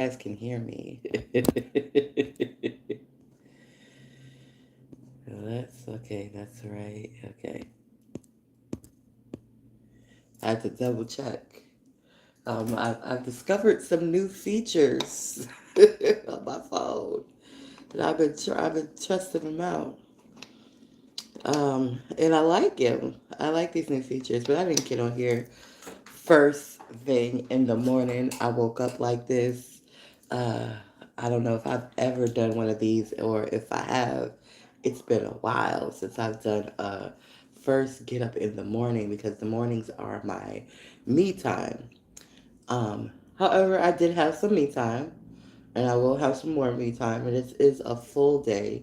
Guys can hear me. That's okay. That's right. Okay. I had to double check. I've discovered some new features on my phone, and I've been testing them out. And I like them. I like these new features, but I didn't get on here first thing in the morning. I woke up like this. Uh, I don't know if I've ever done one of these, or if I have, it's been a while since I've done a first get up in the morning, because the mornings are my me time. However, I did have some me time, and I will have some more me time, and it is a full day,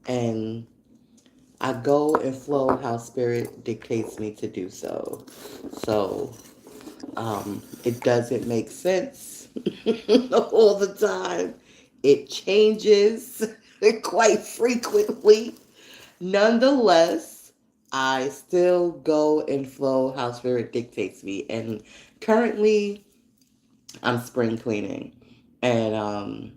and I go and flow how spirit dictates me to do so. So, it doesn't make sense all the time. It changes quite frequently. Nonetheless, I still go and flow how spirit dictates me. And currently, I'm spring cleaning. And,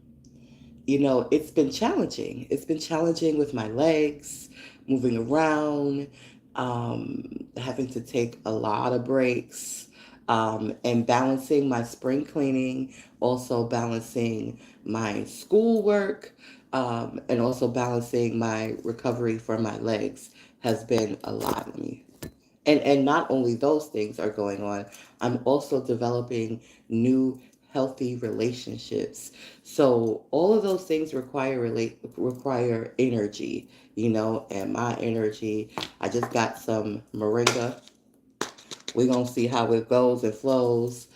it's been challenging. It's been challenging with my legs, moving around, having to take a lot of breaks, and balancing my spring cleaning, also balancing my schoolwork, and also balancing my recovery from my legs has been a lot of me. And not only those things are going on, I'm also developing new healthy relationships. So all of those things require energy, and my energy. I just got some moringa. We're gonna see how it goes and flows.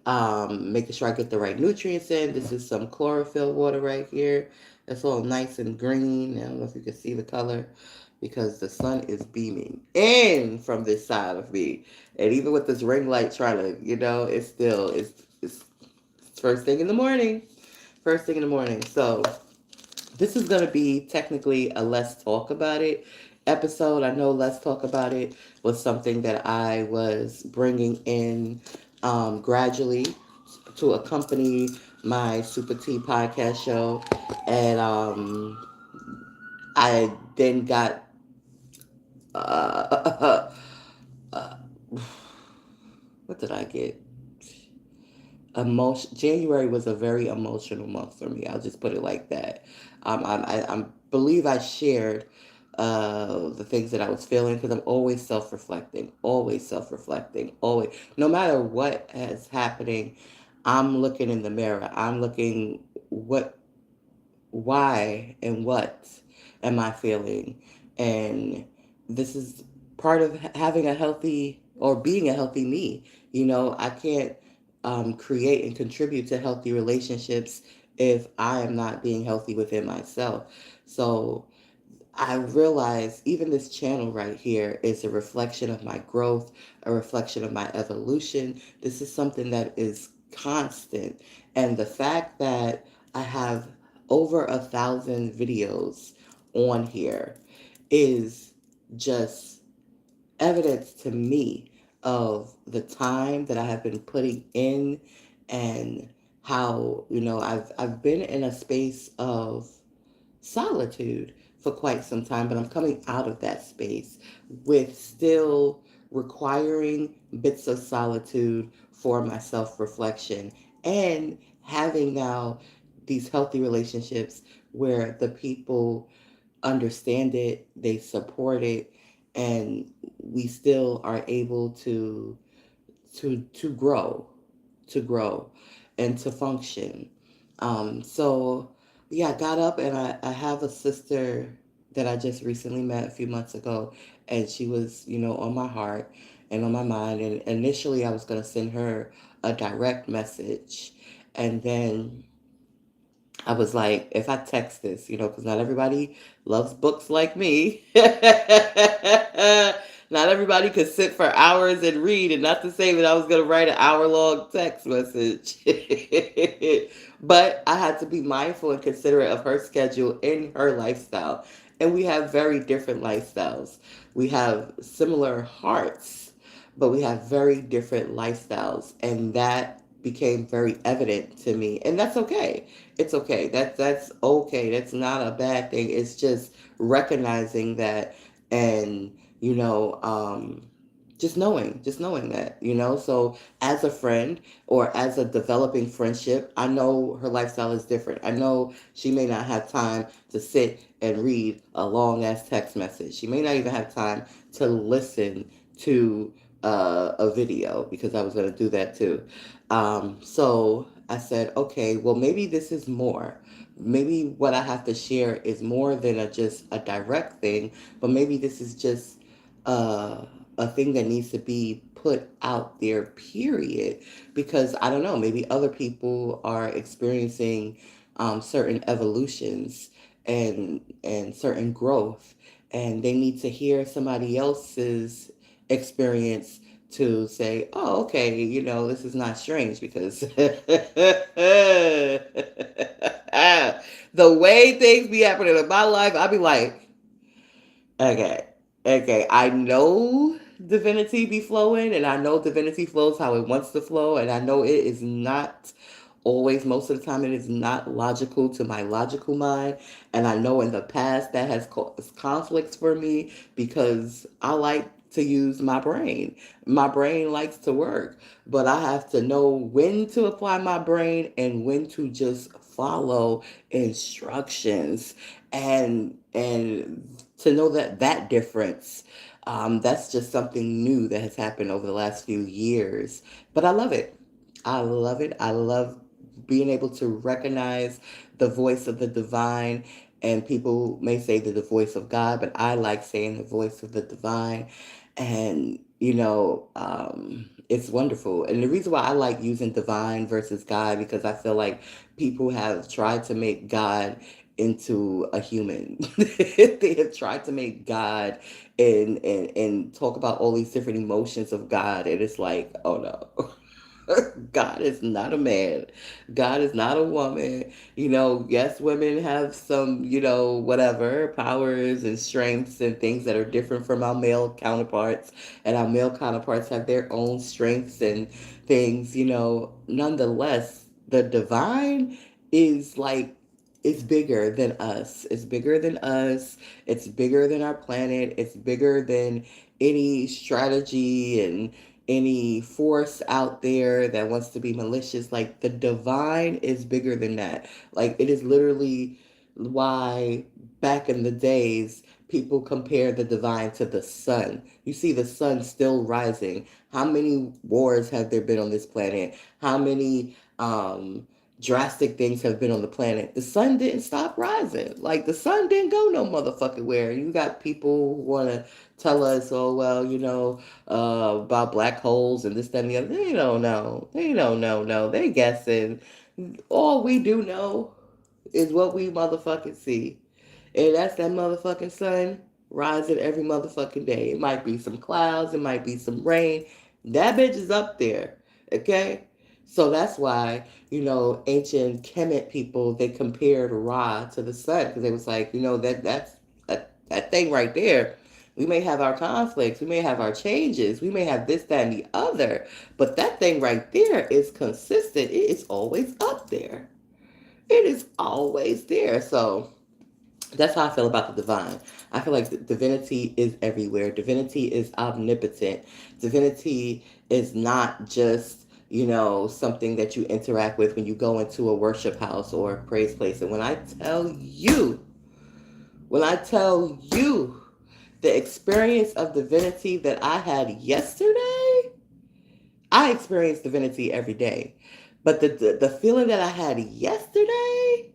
Making sure I get the right nutrients in. This is some chlorophyll water right here. It's all nice and green. I don't know if you can see the color, because the sun is beaming in from this side of me. And even with this ring light trying to, it's first thing in the morning. First thing in the morning. So this is going to be technically a Let's Talk About It episode. I know Let's Talk About It was something that I was bringing in, gradually, to accompany my SupaTea podcast show. And I then got, uh, uh, what did I get? January was a very emotional month for me. I'll just put it like that. I believe I shared the things that I was feeling, because I'm always self-reflecting, always. No matter what is happening, I'm looking in the mirror. I'm looking why and what am I feeling, and this is part of having a healthy, or being a healthy me. I can't create and contribute to healthy relationships if I am not being healthy within myself. So I realize even this channel right here is a reflection of my growth, a reflection of my evolution. This is something that is constant. And the fact that I have over 1,000 videos on here is just evidence to me of the time that I have been putting in, and how, I've been in a space of solitude for quite some time, but I'm coming out of that space with still requiring bits of solitude for my self reflection, and having now these healthy relationships where the people understand it, they support it, and we still are able to grow, to grow, and to function. So yeah, I got up, and I have a sister that I just recently met a few months ago, and she was, on my heart and on my mind. And initially, I was going to send her a direct message, and then I was like, if I text this, because not everybody loves books like me. Not everybody could sit for hours and read, and not to say that I was going to write an hour-long text message. But I had to be mindful and considerate of her schedule and her lifestyle. And we have very different lifestyles. We have similar hearts, but we have very different lifestyles. And that became very evident to me, and that's okay. It's okay. That's okay. That's not a bad thing. It's just recognizing that, and just knowing that, so as a friend or as a developing friendship, I know her lifestyle is different. I know she may not have time to sit and read a long ass text message. She may not even have time to listen to a video, because I was going to do that too. So I said, okay, well, maybe this is more. Maybe what I have to share is more than just a direct thing, but maybe this is just uh, a thing that needs to be put out there, period. Because I don't know, maybe other people are experiencing certain evolutions and certain growth, and they need to hear somebody else's experience to say, oh, okay, this is not strange, because the way things be happening in my life, I'll be like, okay. Okay. I know divinity be flowing, and I know divinity flows how it wants to flow, and I know it is not always, most of the time, it is not logical to my logical mind. And I know in the past that has caused conflicts for me, because I like to use my brain. My brain likes to work, but I have to know when to apply my brain and when to just follow instructions, and to know that difference. That's just something new that has happened over the last few years, but I love it. I love it. I love being able to recognize the voice of the divine. And people may say the voice of God, but I like saying the voice of the divine. And, it's wonderful. And the reason why I like using divine versus God, because I feel like people have tried to make God into a human. They have tried to make God and talk about all these different emotions of God. And it's like, oh no. God is not a man. God is not a woman. Yes, women have some, whatever powers and strengths and things that are different from our male counterparts. And our male counterparts have their own strengths and things, Nonetheless, the divine is like, it's bigger than us. It's bigger than us. It's bigger than our planet. It's bigger than any strategy and any force out there that wants to be malicious. Like, the divine is bigger than that. Like, it is literally why back in the days people compare the divine to the sun. You see the sun still rising. How many wars have there been on this planet? How many drastic things have been on the planet? The sun didn't stop rising. Like, the sun didn't go no motherfucking where. You got people who want to tell us, oh, well, about black holes and this, that, and the other. They don't know. They don't know. No, they guessing. All we do know is what we motherfucking see. And that's that motherfucking sun rising every motherfucking day. It might be some clouds, it might be some rain. That bitch is up there. Okay? So that's why, ancient Kemet people, they compared Ra to the sun, because they was like, that thing right there. We may have our conflicts, we may have our changes, we may have this, that, and the other, but that thing right there is consistent. It is always up there. It is always there. So that's how I feel about the divine. I feel like divinity is everywhere. Divinity is omnipotent. Divinity is not just, something that you interact with when you go into a worship house or a praise place. And when I tell you the experience of divinity that I had yesterday, I experience divinity every day. But the feeling that I had yesterday,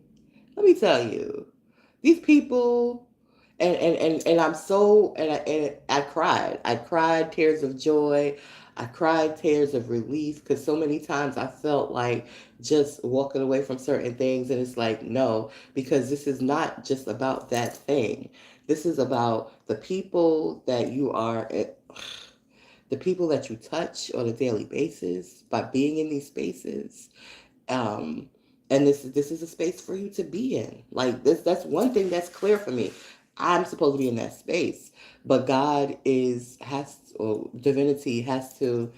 let me tell you, these people, and I'm so, and I cried. I cried tears of joy. I cried tears of relief, because so many times I felt like just walking away from certain things, and it's like, no, because this is not just about that thing. This is about the people that you are, the people that you touch on a daily basis by being in these spaces. um and this is a space for you to be in. Like, that's one thing that's clear for me. I'm supposed to be in that space, but God is has or divinity has to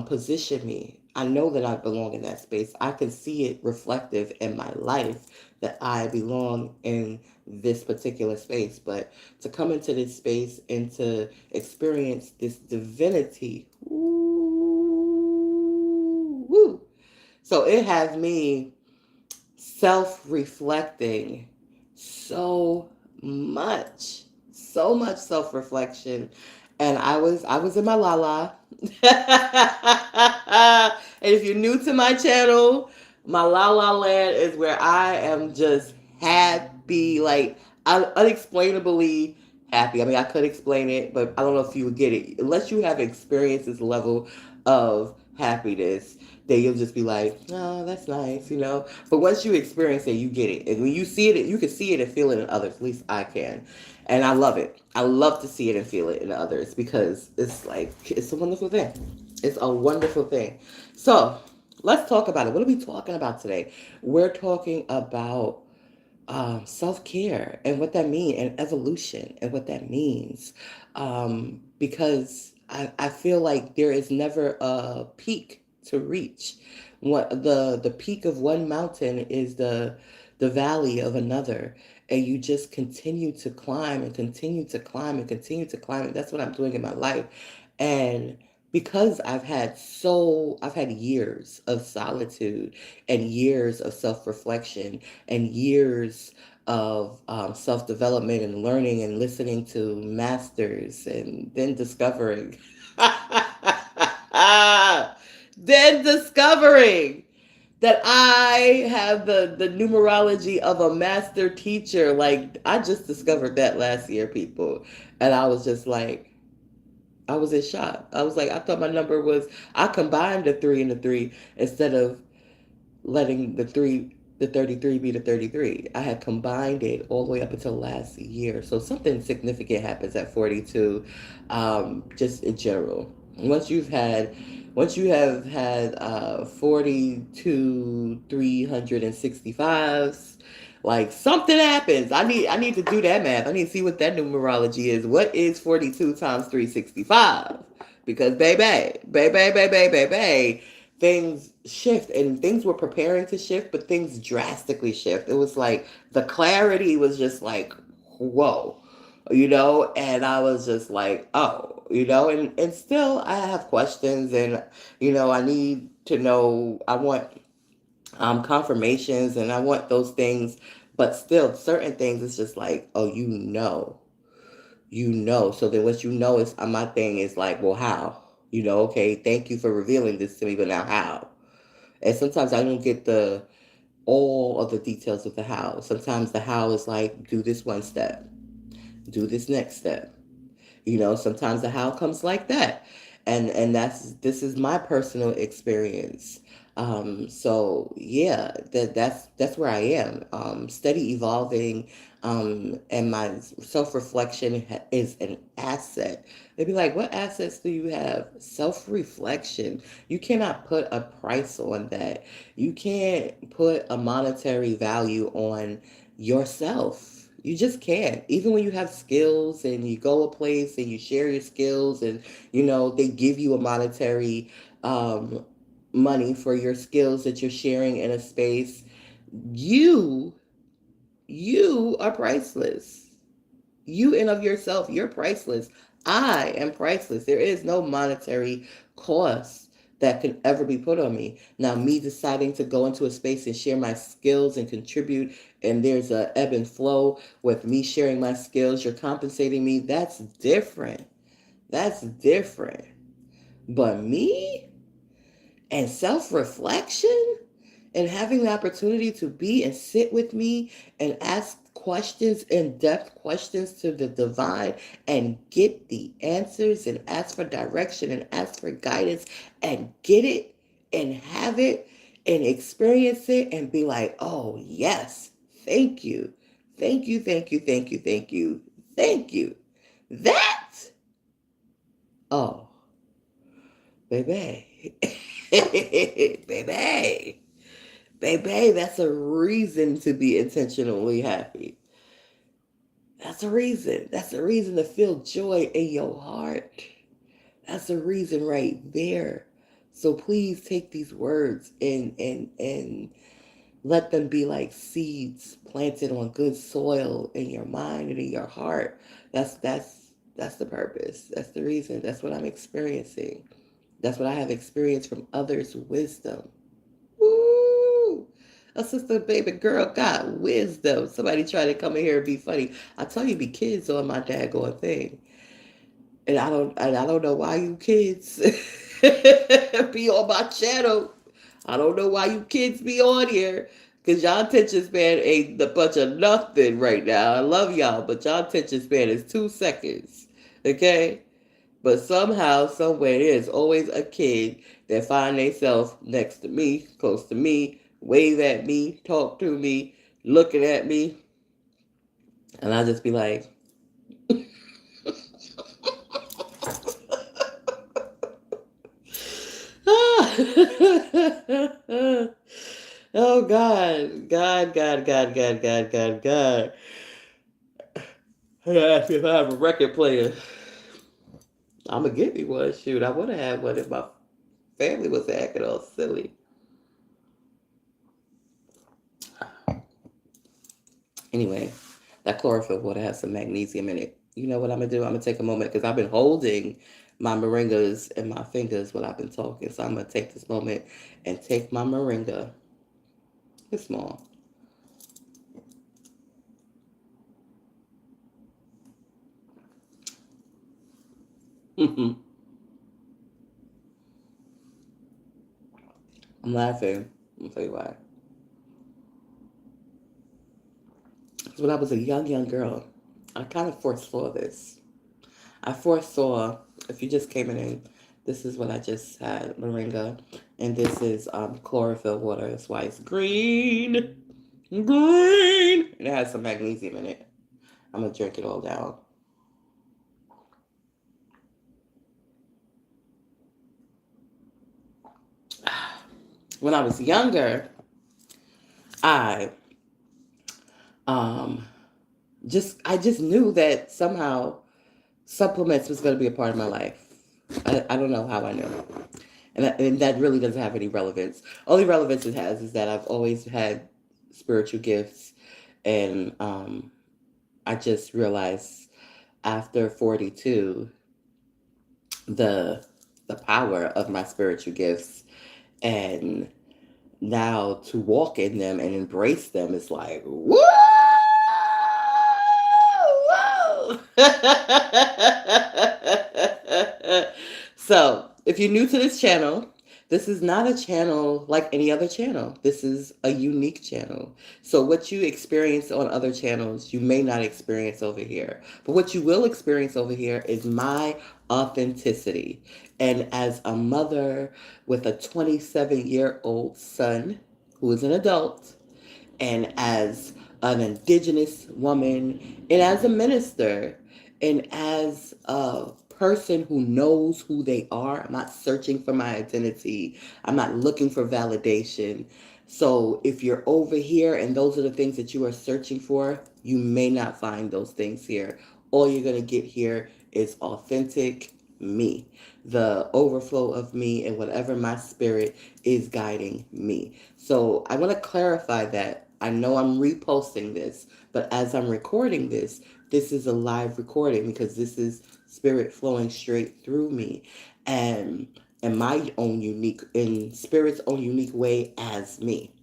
position me. I know that I belong in that space. I can see it reflective in my life that I belong in this particular space. But to come into this space and to experience this divinity, ooh, woo. So it has me self-reflecting so much, so much self-reflection. And I was in my la la. And if you're new to my channel, my la la land is where I am just happy, like unexplainably happy. I mean, I could explain it, but I don't know if you would get it unless you have experienced this level of happiness. Then you'll just be like, oh, that's nice, you know. But once you experience it, you get it. And when you see it, you can see it and feel it in others. At least I can. And I love it. I love to see it and feel it in others because it's like, it's a wonderful thing. It's a wonderful thing. So let's talk about it. What are we talking about today? We're talking about self care and what that means, and evolution and what that means. Because I feel like there is never a peak to reach. What the peak of one mountain is the valley of another, and you just continue to climb and continue to climb and continue to climb. And that's what I'm doing in my life. And because I've had years of solitude and years of self reflection and years of self development and learning and listening to masters and then discovering, then discovering that I have the numerology of a master teacher. Like, I just discovered that last year, people. And I was just like, I was in shock. I was like, I thought my number was, I combined the three and the three instead of letting the 33 be the 33. I had combined it all the way up until last year. So something significant happens at 42, just in general. Once you have had 42 365s, like something happens. I need to do that math. I need to see what that numerology is. What is 42 times 365? Because baby, things shift, and things were preparing to shift, but things drastically shift. It was like the clarity was just like, whoa, you know. And I was just like, oh, you know. And still I have questions, and you know, I need to know. I want confirmations, and I want those things. But still, certain things, it's just like, oh, you know. So then what you know is, my thing is like, well, how? You know, okay, thank you for revealing this to me, but now how? And sometimes I don't get the all of the details of the how. Sometimes the how is like, do this one step, do this next step. You know, sometimes the how comes like that. And this is my personal experience. So yeah, that's where I am. Steady evolving, and my self-reflection is an asset. They'd be like, what assets do you have? Self-reflection. You cannot put a price on that. You can't put a monetary value on yourself. You just can't. Even when you have skills and you go a place and you share your skills, and you know they give you a monetary um, money for your skills that you're sharing in a space, you you are priceless. You in of yourself, you're priceless. I am priceless. There is no monetary cost that can ever be put on me. Now, me deciding to go into a space and share my skills and contribute, and there's a ebb and flow with me sharing my skills, you're compensating me, that's different. That's different. But me and self reflection, and having the opportunity to be and sit with me and ask questions, in depth questions to the divine, and get the answers, and ask for direction and ask for guidance, and get it and have it and experience it and be like, oh, yes, thank you. Thank you, thank you, thank you, thank you, thank you. That, oh, baby, baby. Baby, that's a reason to be intentionally happy. That's a reason. That's a reason to feel joy in your heart. That's a reason right there. So please take these words and let them be like seeds planted on good soil in your mind and in your heart. That's the purpose. That's the reason. That's what I'm experiencing. That's what I have experienced from others' wisdom. Woo! A sister baby girl got wisdom. Somebody try to come in here and be funny. I tell you, be kids on my daggone thing. And I don't know why you kids be on my channel. I don't know why you kids be on here. Cause y'all attention span ain't a bunch of nothing right now. I love y'all, but y'all attention span is 2 seconds. Okay? But somehow, somewhere, there's always a kid that find themselves next to me, close to me, wave at me, talk to me, looking at me, and I just be like, oh God, God, God, God, God, God, God, God. I asked me if I have a record player. I'm gonna get me one. Shoot, I would have had one if my family was acting all silly. Anyway, that chlorophyll water has some magnesium in it. You know what I'm gonna do? I'm gonna take a moment because I've been holding my moringas in my fingers while I've been talking. So I'm gonna take this moment and take my moringa. It's small. I'm laughing. I'll tell you why. Because when I was a young girl, I kind of foresaw this. I foresaw, if you just came in, this is what I just had, moringa, and this is chlorophyll water. That's why it's green. Green! And it has some magnesium in it. I'm going to drink it all down. When I was younger, I um I just knew that somehow supplements was going to be a part of my life. I don't know how I know. And that really doesn't have any relevance. Only relevance it has is that I've always had spiritual gifts, and I just realized after 42 the the power of my spiritual gifts, and now to walk in them and embrace them is like whoa, whoa. So if you're new to this channel, this is not a channel like any other channel. This is a unique channel. So what you experience on other channels, you may not experience over here. But what you will experience over here is my authenticity. And as a mother with a 27-year-old son who is an adult, and as an indigenous woman, and as a minister, and as a person who knows who they are. I'm not searching for my identity. I'm not looking for validation. So if you're over here and those are the things that you are searching for, you may not find those things here. All you're going to get here is authentic me, the overflow of me, and whatever my spirit is guiding me. So I want to clarify that. I know I'm reposting this, but as I'm recording this, this is a live recording because this is spirit flowing straight through me, and in my own unique, in spirit's own unique way as me.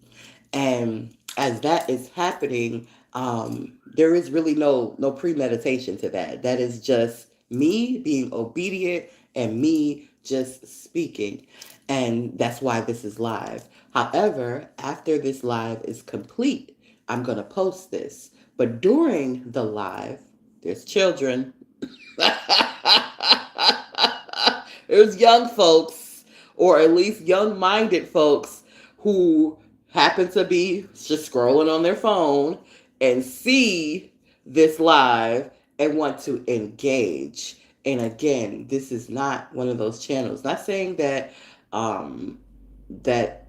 And as that is happening, there is really no premeditation to that. That is just me being obedient and me just speaking. And that's why this is live. However, after this live is complete, I'm going to post this. But during the live, there's children. There's young folks, or at least young minded folks, who happen to be just scrolling on their phone and see this live and want to engage. And again, this is not one of those channels. Not saying that um, that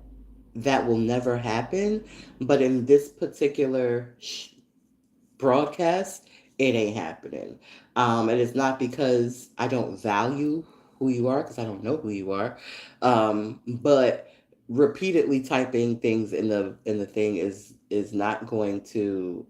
that will never happen, but in this particular broadcast, it ain't happening. And it's not because I don't value who you are because I don't know who you are. But repeatedly typing things in the thing is not going to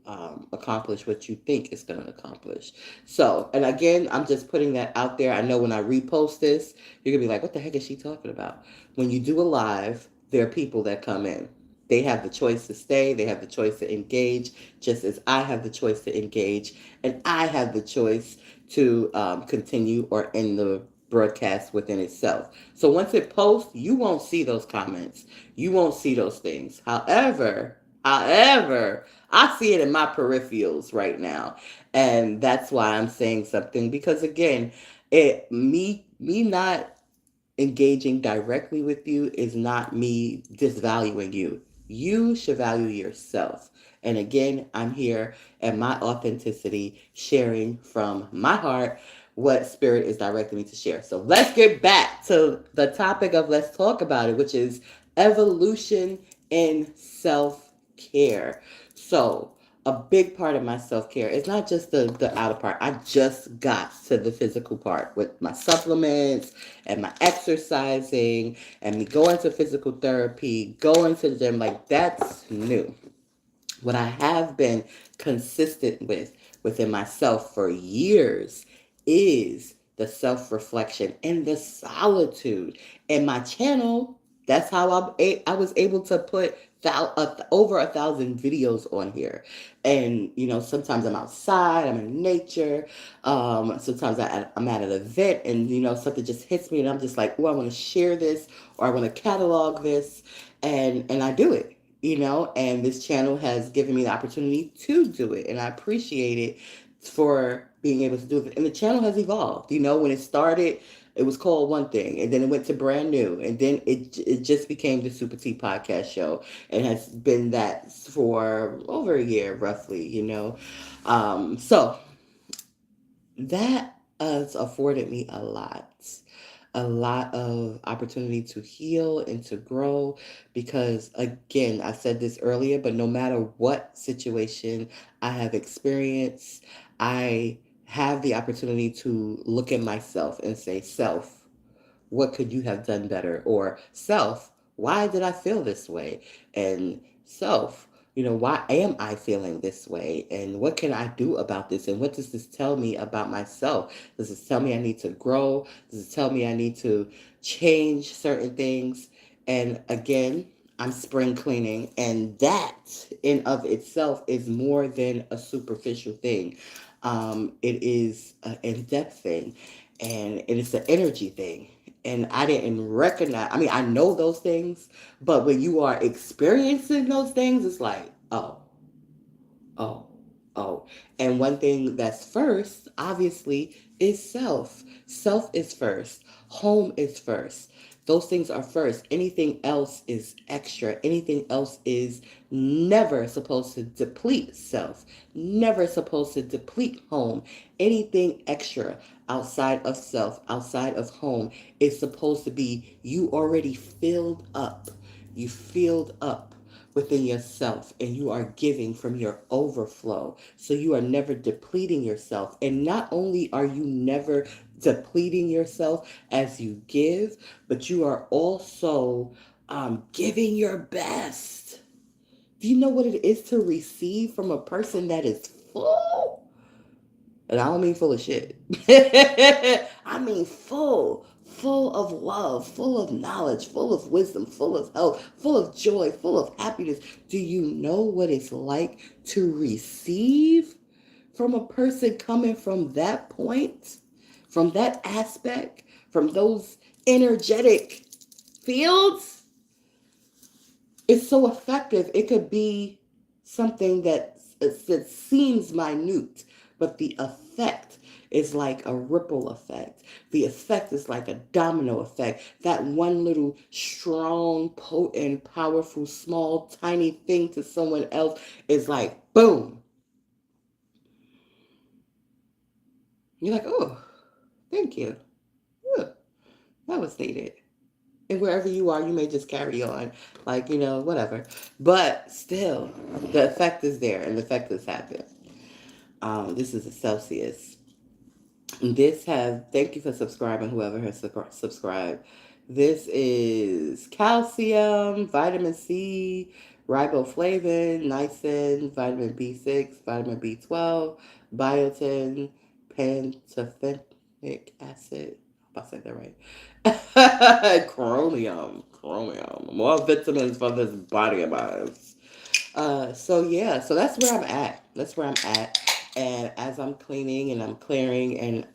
accomplish what you think it's going to accomplish. So, and again, I'm just putting that out there. I know when I repost this, you're gonna be like, "What the heck is she talking about?" When you do a live, there are people that come in. They have the choice to stay. They have the choice to engage, just as I have the choice to engage, and I have the choice to continue or end the broadcast within itself. So once it posts, you won't see those comments. You won't see those things. However, I see it in my peripherals right now. And that's why I'm saying something because again, me not engaging directly with you is not me disvaluing you. You should value yourself. And again, I'm here at my authenticity, sharing from my heart what spirit is directing me to share. So let's get back to the topic of let's talk about it, which is evolution in self care. So, a big part of my self care is not just the outer part. I just got to the physical part with my supplements and my exercising and me going to physical therapy, going to the gym. Like, that's new. What I have been consistent with within myself for years is the self reflection and the solitude. And my channel, that's how I was able to put over 1,000 videos on here. And, you know, sometimes I'm outside, I'm in nature. Sometimes I'm at an event and, you know, something just hits me and I'm just like, oh, I want to share this or I want to catalog this. And I do it, you know, and this channel has given me the opportunity to do it, and I appreciate it for being able to do it. And the channel has evolved. You know, when it started, it was called one thing, and then it went to brand new, and then it just became the SupaTea podcast show, and has been that for over a year, roughly. You know, so that has afforded me a lot of opportunity to heal and to grow because again I said this earlier, but no matter what situation I have experienced, I have the opportunity to look at myself and say, self, what could you have done better? Or self, why did I feel this way? And self, you know, why am I feeling this way? And what can I do about this? And what does this tell me about myself? Does this tell me I need to grow? Does it tell me I need to change certain things? And again, I'm spring cleaning, and that in of itself is more than a superficial thing. It is an in-depth thing, and it is an energy thing, and I didn't recognize. I mean, I know those things, but when you are experiencing those things, it's like, oh, oh. And one thing that's first, obviously, is self. Self is first. Home is first. Those things are first. Anything else is extra. Anything else is never supposed to deplete self. Never supposed to deplete home. Anything extra outside of self, outside of home, is supposed to be you already filled up. You filled up within yourself and you are giving from your overflow. So you are never depleting yourself. And not only are you never depleting yourself as you give, but you are also giving your best. Do you know what it is to receive from a person that is full? And I don't mean full of shit. I mean full of love, full of knowledge, full of wisdom, full of health, full of joy, full of happiness. Do you know what it's like to receive from a person coming from that point, from that aspect, from those energetic fields? It's so effective. It could be something that seems minute, but the effect is like a ripple effect. The effect is like a domino effect. That one little strong, potent, powerful, small, tiny thing to someone else is like boom. You're like, oh, thank you. Ooh, that was needed. And wherever you are, you may just carry on, like, you know, whatever. But still, the effect is there and the effect has happened. This is a Celsius. This have thank you for subscribing, whoever has subscribed. This is calcium, vitamin C, riboflavin, niacin, vitamin B6, vitamin B12, biotin, pantothenic acid. I hope I said that right. Chromium. More vitamins for this body of mine. So yeah, so that's where I'm at. That's where I'm at. And as I'm cleaning and I'm clearing, and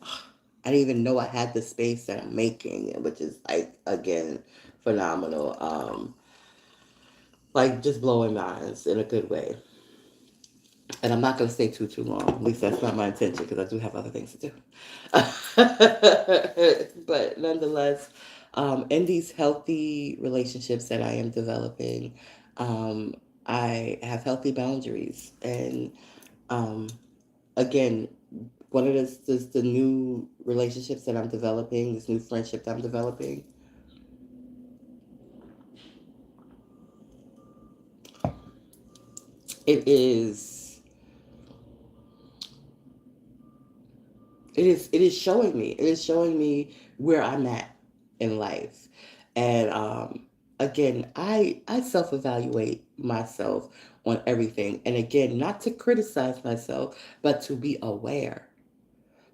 I didn't even know I had the space that I'm making, which is like again phenomenal. Like just blowing minds in a good way. And I'm not gonna stay too long. At least that's not my intention because I do have other things to do. But nonetheless, in these healthy relationships that I am developing, um, I have healthy boundaries. And um, again, one of the new relationships that I'm developing, this new friendship that I'm developing, it is it is showing me where I'm at in life. And again, I self-evaluate myself on everything. And again, not to criticize myself, but to be aware.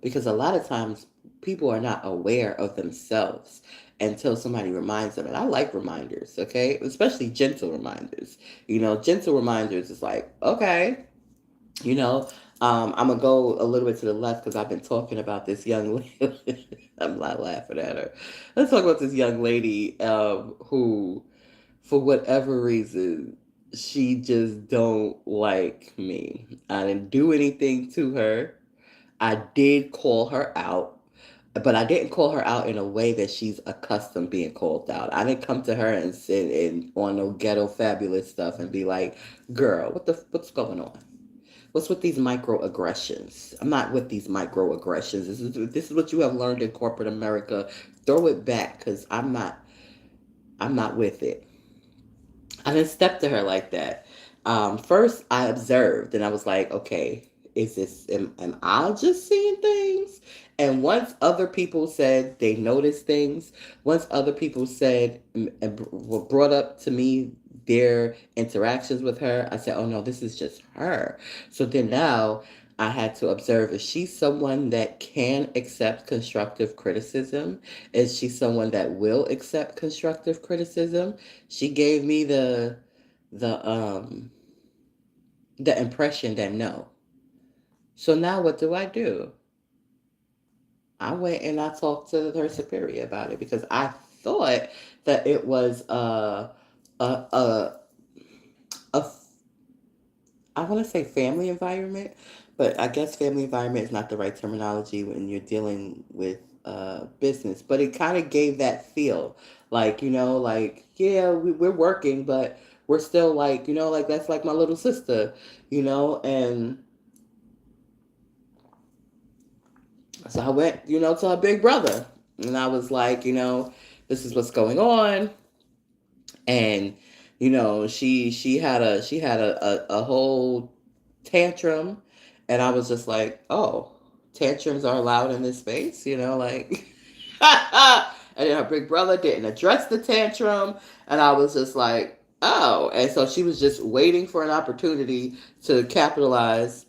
Because a lot of times people are not aware of themselves until somebody reminds them. And I like reminders, okay? Especially gentle reminders. Gentle reminders is like, okay, you know, I'm gonna go a little bit to the left because I've been talking about this young lady. I'm not laughing at her. Let's talk about this young lady who, for whatever reason, she just don't like me. I didn't do anything to her. I did call her out, but I didn't call her out in a way that she's accustomed being called out. I didn't come to her and sit and on no ghetto fabulous stuff and be like, "Girl, what's going on? What's with these microaggressions?" I'm not with these microaggressions. This is what you have learned in corporate America. Throw it back, because I'm not with it. I didn't step to her like that. First, I observed and I was like, okay, am I just seeing things? And once other people said they noticed things, once other people said and were brought up to me their interactions with her, I said, oh no, this is just her. So then now I had to observe, is she someone that can accept constructive criticism? Is she someone that will accept constructive criticism? She gave me the the impression that no. So now what do I do? I went and I talked to her superior about it because I thought that it was a a, a I want to say family environment, but I guess family environment is not the right terminology when you're dealing with business. But it kind of gave that feel, like like yeah, we're working, but we're still like like that's like my little sister, and so I went to her big brother, and I was like, this is what's going on, and she had a whole tantrum, and I was just like, oh, tantrums are allowed in this space, like. And then her big brother didn't address the tantrum, and I was just like, oh. And so she was just waiting for an opportunity to capitalize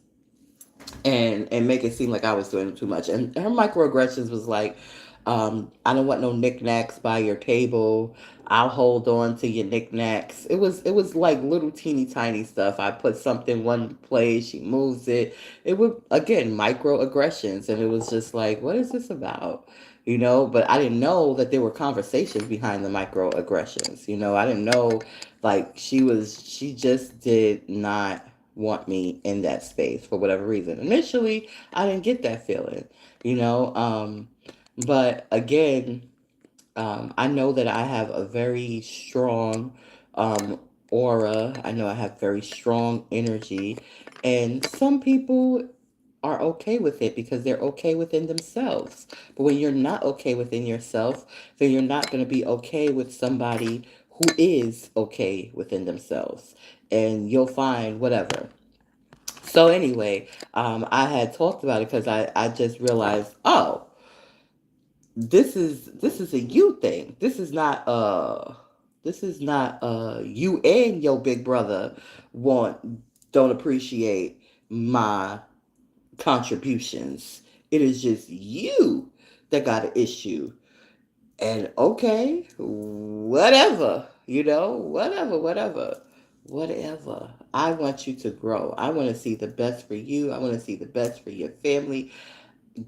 and make it seem like I was doing too much. And her microaggressions was like, I don't want no knickknacks by your table. I'll hold on to your knickknacks. It was like little teeny tiny stuff. I put something one place, she moves it. It was again microaggressions, and it was just like, what is this about? But I didn't know that there were conversations behind the microaggressions. I didn't know, like, she just did not want me in that space for whatever reason. Initially, I didn't get that feeling, you know. But again, I know that I have a very strong aura. I know I have very strong energy, and some people are okay with it because they're okay within themselves. But when you're not okay within yourself, then you're not going to be okay with somebody who is okay within themselves, and you'll find whatever. So anyway, I had talked about it because I just realized, oh, this is a you thing. This is not you and your big brother want don't appreciate my contributions. It is just you that got an issue. And okay, whatever, whatever. I want you to grow. I want to see the best for you. I want to see the best for your family.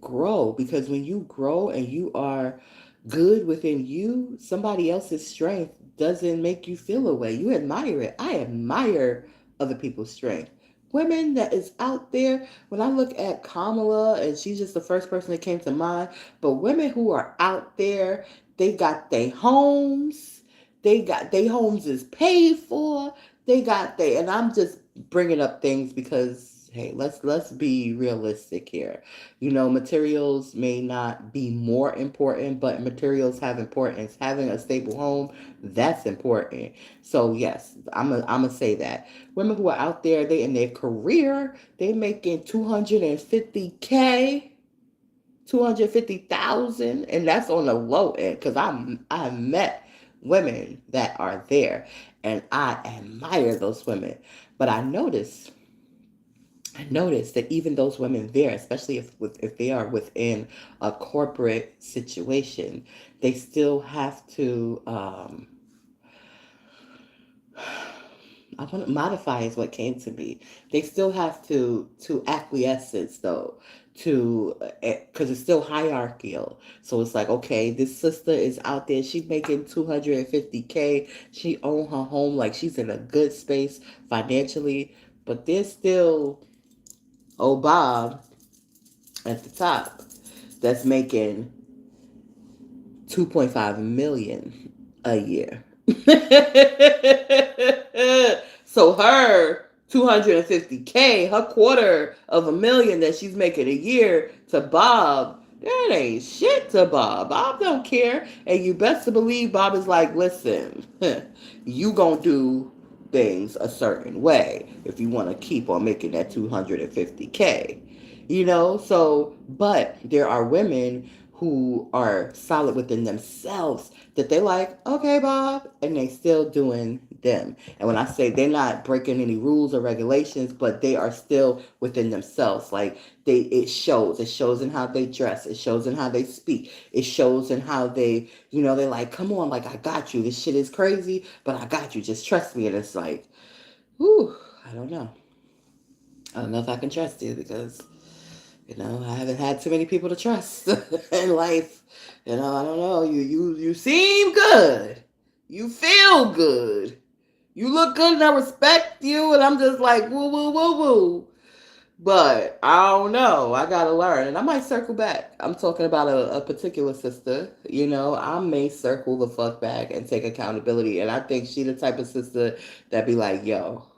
Grow, because when you grow and you are good within you, somebody else's strength doesn't make you feel away. You admire it. I admire other people's strength. Women that is out there, when I look at Kamala, and she's just the first person that came to mind, but women who are out there, they got their homes, their homes is paid for, and I'm just bringing up things because hey, let's be realistic here. Materials may not be more important, but materials have importance. Having a stable home, that's important. So yes, I'm gonna say that women who are out there, they in their career, they making 250K, 250,000, and that's on the low end. Because I've met women that are there, and I admire those women. But I noticed that even those women there, especially if they are within a corporate situation, they still have to. I want to modify is what came to me. They still have to acquiesce though, to because it's still hierarchical. So it's like, okay, this sister is out there. She's making 250K. She own her home, like she's in a good space financially, but there's still old Bob at the top that's making 2.5 million a year. So her 250K, her quarter of a million that she's making a year to Bob, that ain't shit to Bob. Bob don't care. And you best to believe Bob is like, listen, you gonna do things a certain way if you want to keep on making that 250K. So, but there are women who are solid within themselves that they like, okay, Bob, and they still doing them. And when I say they're not breaking any rules or regulations, but they are still within themselves. Like it shows in how they dress. It shows in how they speak. It shows in how they're like, come on, like I got you. This shit is crazy, but I got you. Just trust me. And it's like, whew, I don't know. I don't know if I can trust you because I haven't had too many people to trust in life. I don't know. You seem good. You feel good. You look good and I respect you and I'm just like woo woo woo woo. But I don't know. I gotta learn, and I might circle back. I'm talking about a particular sister. I may circle the fuck back and take accountability. And I think she the type of sister that be like, yo,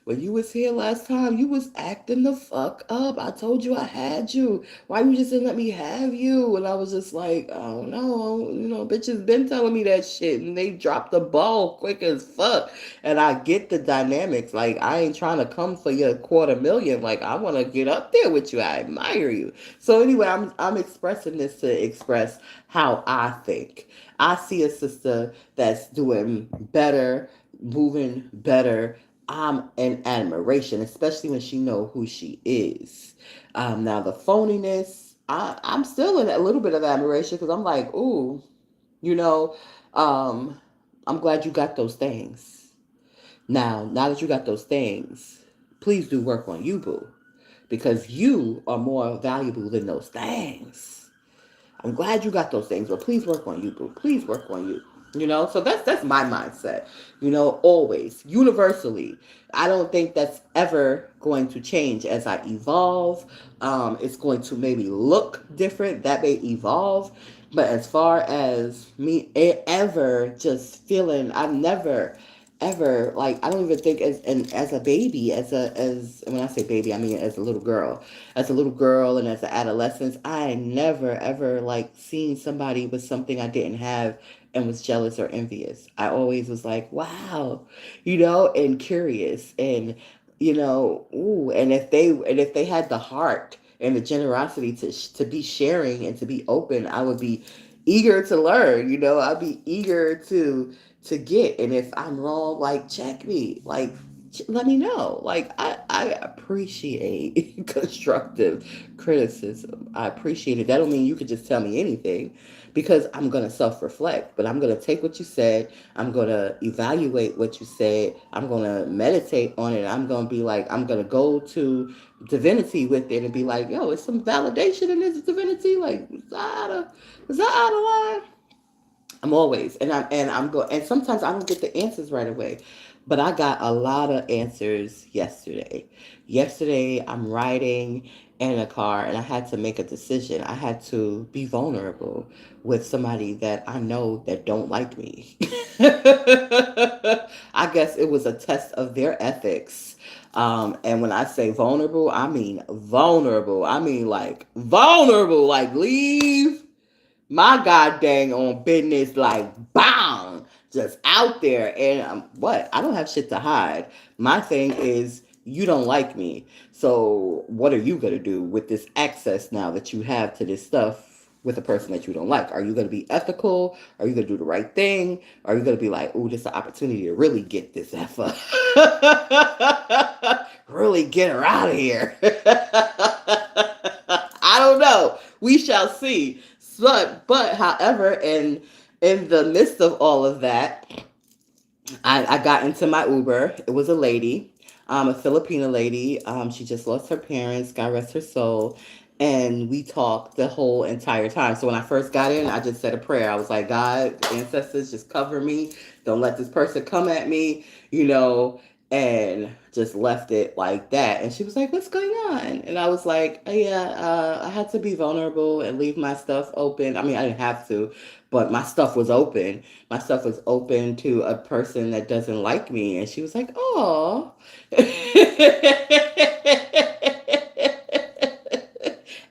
when you was here last time, you was acting the fuck up. I told you I had you. Why you just didn't let me have you? And I was just like, I don't know. Bitches been telling me that shit, and they dropped the ball quick as fuck. And I get the dynamics. Like, I ain't trying to come for your quarter million. Like, I want to get up there with you. I admire you. So anyway, I'm expressing this to express how I think. I see a sister that's doing better, moving better. I'm in admiration, especially when she know who she is. Now the phoniness, I'm still in a little bit of admiration because I'm like, ooh, you know, um, I'm glad you got those things. Now that you got those things, please do work on you, boo, because you are more valuable than those things. I'm glad you got those things, but please work on you, boo. Please work on you. So that's my mindset. Always universally. I don't think that's ever going to change as I evolve. It's going to maybe look different. That may evolve, but as far as me ever just feeling, I've never ever like I don't even think as a baby as when I say baby I mean as a little girl and as an adolescent I never ever like seen somebody with something I didn't have and was jealous or envious. I always was like wow, and curious and ooh, and if they had the heart and the generosity to be sharing and to be open, I would be eager to learn. I'd be eager to get. And if I'm wrong, like, check me, like, let me know. Like, I appreciate constructive criticism. I appreciate it. That don't mean you could just tell me anything, because I'm gonna self-reflect, but I'm gonna take what you said. I'm going to evaluate what you said. I'm going to meditate on it. I'm going to be like, I'm going to go to divinity with it and be like, yo, it's some validation in this divinity. Like, is that out of line? I'm always, and I'm going, and sometimes I don't get the answers right away, but I got a lot of answers yesterday. Yesterday, I'm riding in a car and I had to make a decision. I had to be vulnerable with somebody that I know that don't like me. I guess it was a test of their ethics. And when I say vulnerable, I mean vulnerable. I mean like vulnerable, like leave my god dang on business, like bang, just out there. And what, I don't have shit to hide. My thing is, you don't like me, so what are you gonna do with this access now that you have to this stuff with a person that you don't like? Are you gonna be ethical? Are you gonna do the right thing? Are you gonna be like, oh, this is an opportunity to really get this effer, really get her out of here? I don't know. We shall see. But however, in the midst of all of that, I got into my Uber. It was a lady, a Filipino lady. She just lost her parents. God rest her soul. And we talked the whole entire time. So when I first got in, I just said a prayer. I was like, God, ancestors, just cover me. Don't let this person come at me, and just left it like that. And she was like, what's going on? And I was like, oh, yeah, I had to be vulnerable and leave my stuff open. I mean, I didn't have to, but my stuff was open. My stuff was open to a person that doesn't like me. And she was like, oh.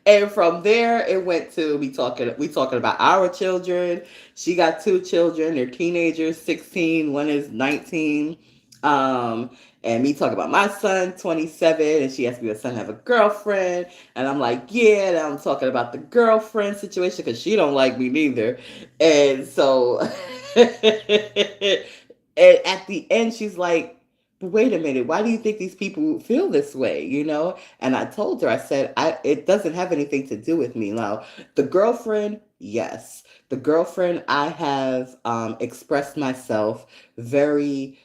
And from there, it went to we talking about our children. She got two children. They're teenagers, 16. One is 19. Um, and me talking about my son, 27, and she asked me if son have a girlfriend, and I'm like, yeah. And I'm talking about the girlfriend situation because she don't like me neither. And so, and at the end, she's like, but wait a minute, why do you think these people feel this way? And I told her, I said, it doesn't have anything to do with me. Now, the girlfriend, yes. The girlfriend, I have expressed myself very,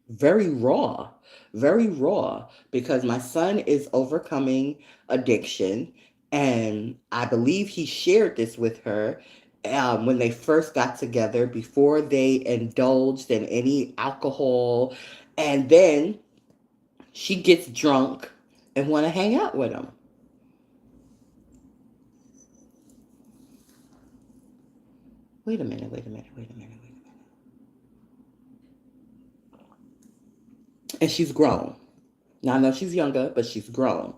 very raw, very raw, because my son is overcoming addiction. And I believe he shared this with her when they first got together, before they indulged in any alcohol. And then she gets drunk and want to hang out with him. Wait a minute, wait a minute, wait a minute, wait a minute. And she's grown. Now I know she's younger, but she's grown.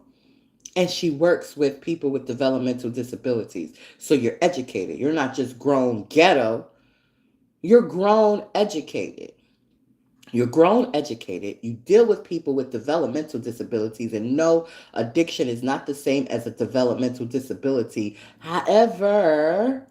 And she works with people with developmental disabilities. So you're educated. You're not just grown ghetto. You're grown educated. You're grown educated. You deal with people with developmental disabilities, and no, addiction is not the same as a developmental disability. However,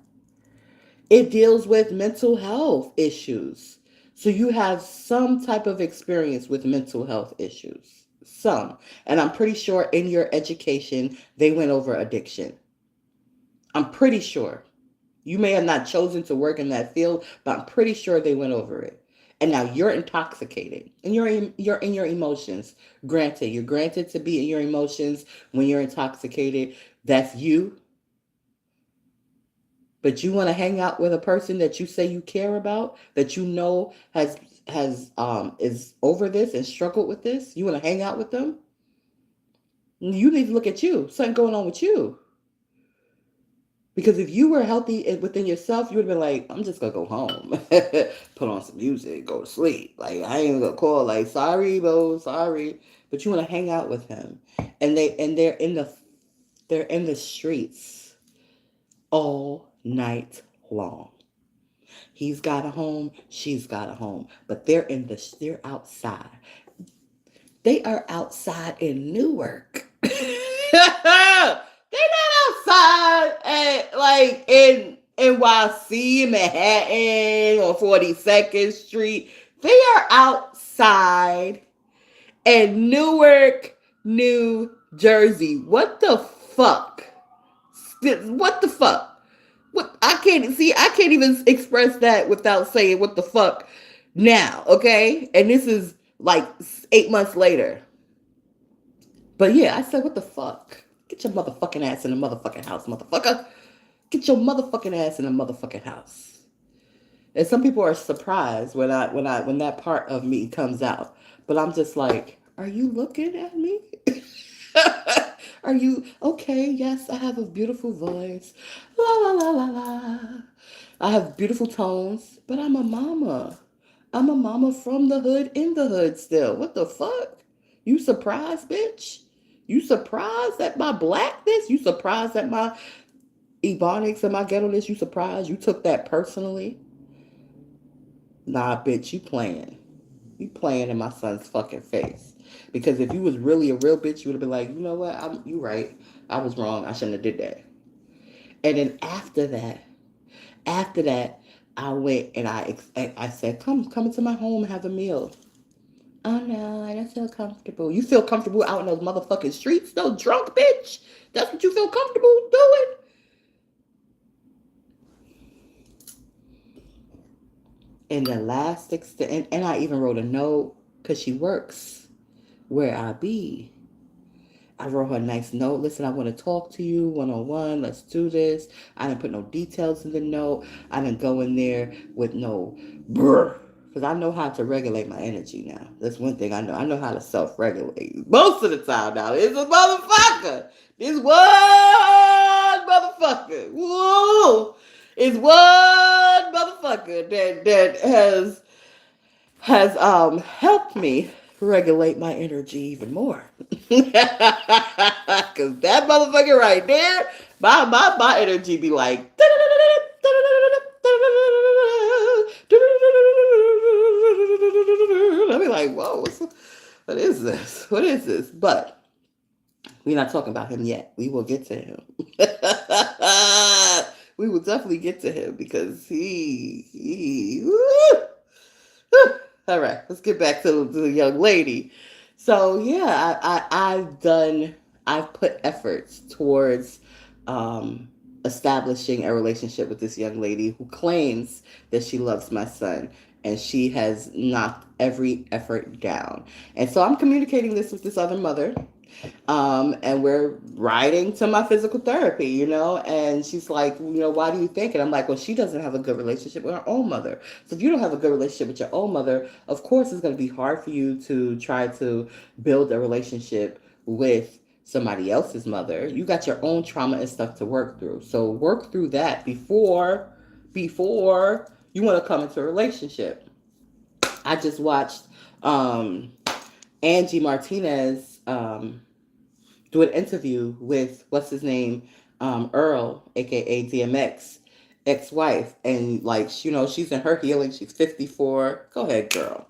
it deals with mental health issues. So you have some type of experience with mental health issues. Some. And I'm pretty sure in your education, they went over addiction. I'm pretty sure. You may have not chosen to work in that field, but I'm pretty sure they went over it. And now you're intoxicated and you're in your emotions. Granted, you're granted to be in your emotions when you're intoxicated. That's you. But you want to hang out with a person that you say you care about, that you know has is over this and struggled with this. You want to hang out with them? You need to look at you. Something going on with you. Because if you were healthy within yourself, you would have been like, I'm just gonna go home, put on some music, go to sleep. Like, I ain't gonna call like, sorry, bro, sorry. But you want to hang out with him, and they're in the streets all night long. He's got a home, she's got a home, but they're outside. They are outside in Newark. They're not outside at like in NYC, Manhattan, or 42nd Street. They are outside in Newark, New Jersey. What the fuck? What the fuck? What I can't see. I can't even express that without saying what the fuck now. Okay, and this is like 8 months later. But yeah, I said, what the fuck? Get your motherfucking ass in the motherfucking house, motherfucker. Get your motherfucking ass in the motherfucking house. And some people are surprised when that part of me comes out. But I'm just like, are you looking at me? Are you okay? Yes, I have a beautiful voice. La la la la la. I have beautiful tones, but I'm a mama. I'm a mama from the hood in the hood still. What the fuck? You surprised, bitch? You surprised at my blackness? You surprised at my ebonics and my ghetto-ness? You surprised? You took that personally? Nah, bitch, you playing. You playing in my son's fucking face. Because if you was really a real bitch, you would have been like, you know what? You right. I was wrong. I shouldn't have did that. And then after that, I went and I said, come into my home and have a meal. Oh no, I don't feel comfortable. You feel comfortable out in those motherfucking streets, though, drunk bitch? That's what you feel comfortable doing? And the last extent, and I even wrote a note because she works where I be. I wrote her a nice note. Listen, I want to talk to you one on one. Let's do this. I didn't put no details in the note. I didn't go in there with no brr. Because I know how to regulate my energy now. That's one thing I know. I know how to self regulate. Most of the time now. It's a motherfucker. This one motherfucker. Whoa. It's one motherfucker that has helped me regulate my energy even more. Cause that motherfucker right there, my energy be like I'll be like, whoa, what is this? What is this? But we're not talking about him yet. We will get to him. We will definitely get to him because he all right, let's get back to the young lady. So yeah, I've put efforts towards um, establishing a relationship with this young lady who claims that she loves my son, and she has knocked every effort down. And so I'm communicating this with this other mother, and we're riding to my physical therapy, and she's like, why do you think? And I'm like, well, she doesn't have a good relationship with her own mother. So if you don't have a good relationship with your own mother, of course it's going to be hard for you to try to build a relationship with somebody else's mother. You got your own trauma and stuff to work through. So work through that before you want to come into a relationship. I just watched Angie Martinez do an interview with what's his name, Earl, aka DMX, ex-wife, and like she's in her healing. She's 54. Go ahead, girl.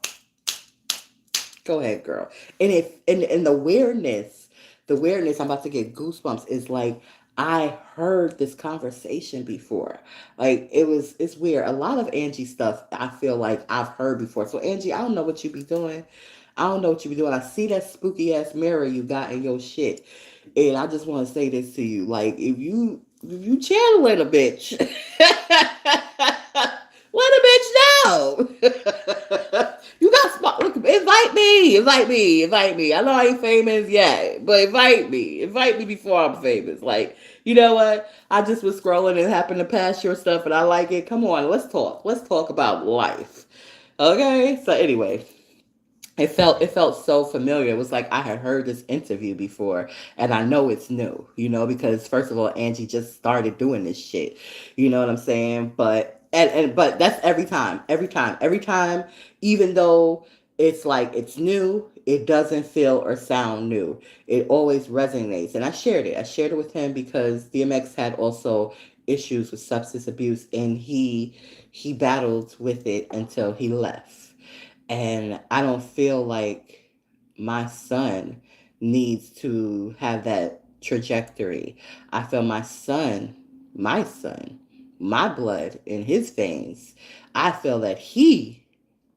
Go ahead, girl. And if and the weirdness, I'm about to get goosebumps. Is like I heard this conversation before. Like it's weird. A lot of Angie stuff I feel like I've heard before. So Angie, I don't know what you be doing. I don't know what you be doing. I see that spooky ass mirror you got in your shit. And I just want to say this to you. Like, if you channeling a bitch, let a bitch know. You got spot. Look, invite me. I know I ain't famous yet, but invite me before I'm famous. Like, you know what? I just was scrolling and happened to pass your stuff, and I like it. Come on, let's talk. Let's talk about life. Okay. So anyway, it felt so familiar. It was like I had heard this interview before, and I know it's new, because first of all, Angie just started doing this shit. You know what I'm saying? But that's every time, even though it's like it's new, it doesn't feel or sound new. It always resonates. And I shared it. I shared it with him because DMX had also issues with substance abuse, and he battled with it until he left. And I don't feel like my son needs to have that trajectory. I feel my son, my blood in his veins, I feel that he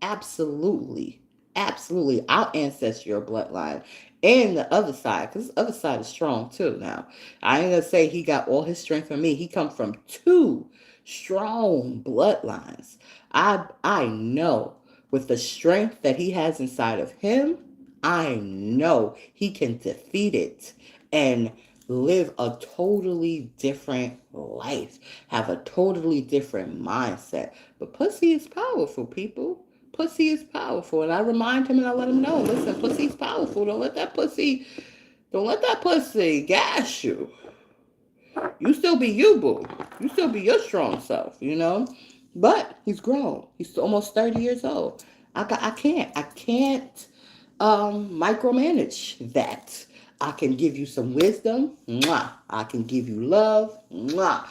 absolutely, absolutely our ancestral bloodline and the other side, because the other side is strong too now. I ain't gonna say he got all his strength from me. He come from two strong bloodlines. I know with the strength that he has inside of him, I know he can defeat it and live a totally different life, have a totally different mindset. But pussy is powerful, people. Pussy is powerful. And I remind him and I let him know, listen, pussy's powerful. Don't let that pussy gas you. You still be you, boo. You still be your strong self, you know? But he's grown. He's almost 30 years old. I can't micromanage that. I can give you some wisdom. Mwah. I can give you love. Mwah.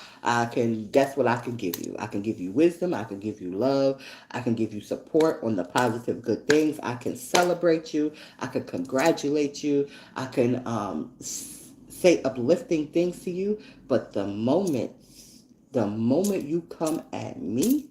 That's what I can give you. I can give you wisdom. I can give you love. I can give you support on the positive, good things. I can celebrate you. I can congratulate you. I can say uplifting things to you. But the moment you come at me,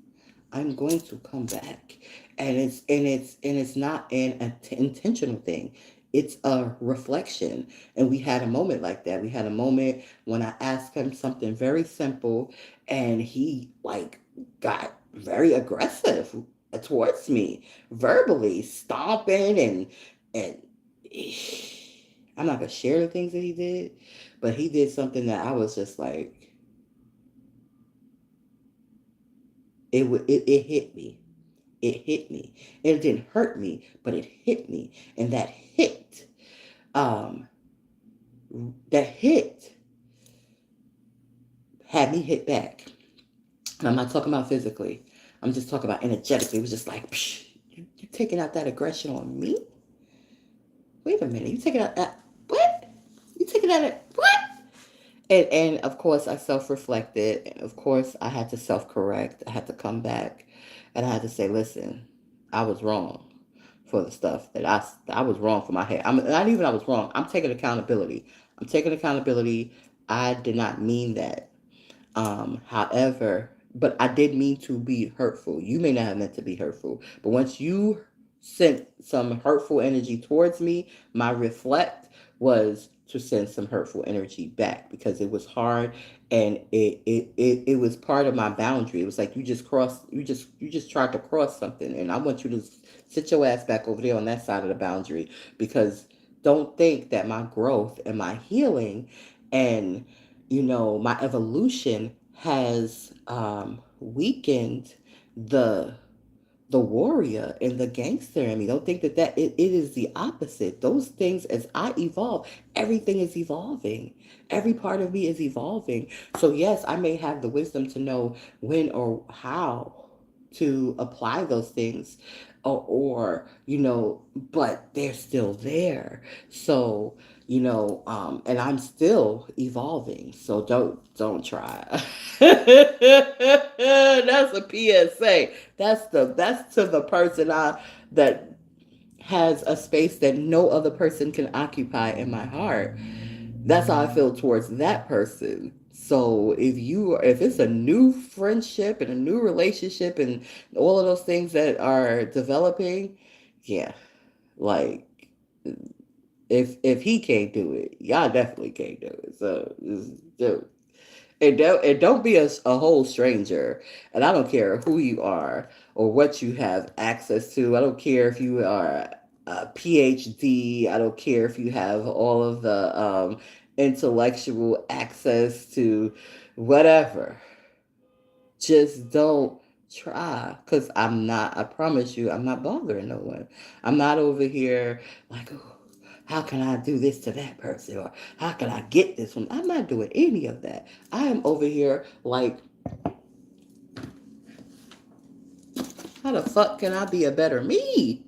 I'm going to come back, and it's not intentional thing. It's a reflection, and we had a moment like that. We had a moment when I asked him something very simple, and he like got very aggressive towards me, verbally stomping and. I'm not gonna share the things that he did, but he did something that I was just like, it hit me. It hit me. And it didn't hurt me, but it hit me. And um, that hit had me hit back. And I'm not talking about physically. I'm just talking about energetically. It was just like, psh, you taking out that aggression on me? Wait a minute. You taking out that, what? You taking out that, what? And of course, I self reflected. Of course, I had to self correct. I had to come back and I had to say, listen, I was wrong for the stuff that I was wrong for my head. I'm not even I was wrong. I'm taking accountability. I'm taking accountability. I did not mean that. However, but I did mean to be hurtful. You may not have meant to be hurtful, but once you sent some hurtful energy towards me, my reflect was to send some hurtful energy back because it was hard and it was part of my boundary. It was like you just tried to cross something and I want you to sit your ass back over there on that side of the boundary because don't think that my growth and my healing and my evolution has weakened the warrior and the gangster in me. Don't think that it is the opposite. Those things, as I evolve, everything is evolving. Every part of me is evolving. So yes, I may have the wisdom to know when or how to apply those things or but they're still there. So and I'm still evolving. So don't try. That's a PSA. That's to the person that has a space that no other person can occupy in my heart. That's how I feel towards that person. So if it's a new friendship and a new relationship and all of those things that are developing, yeah, like if he can't do it, y'all definitely can't do it. So and don't be a whole stranger. And I don't care who you are or what you have access to. I don't care if you are a PhD. I don't care if you have all of the intellectual access to whatever. Just don't try. Because I promise you, I'm not bothering no one. I'm not over here like, oh, how can I do this to that person? Or how can I get this one? I'm not doing any of that. I am over here like, how the fuck can I be a better me?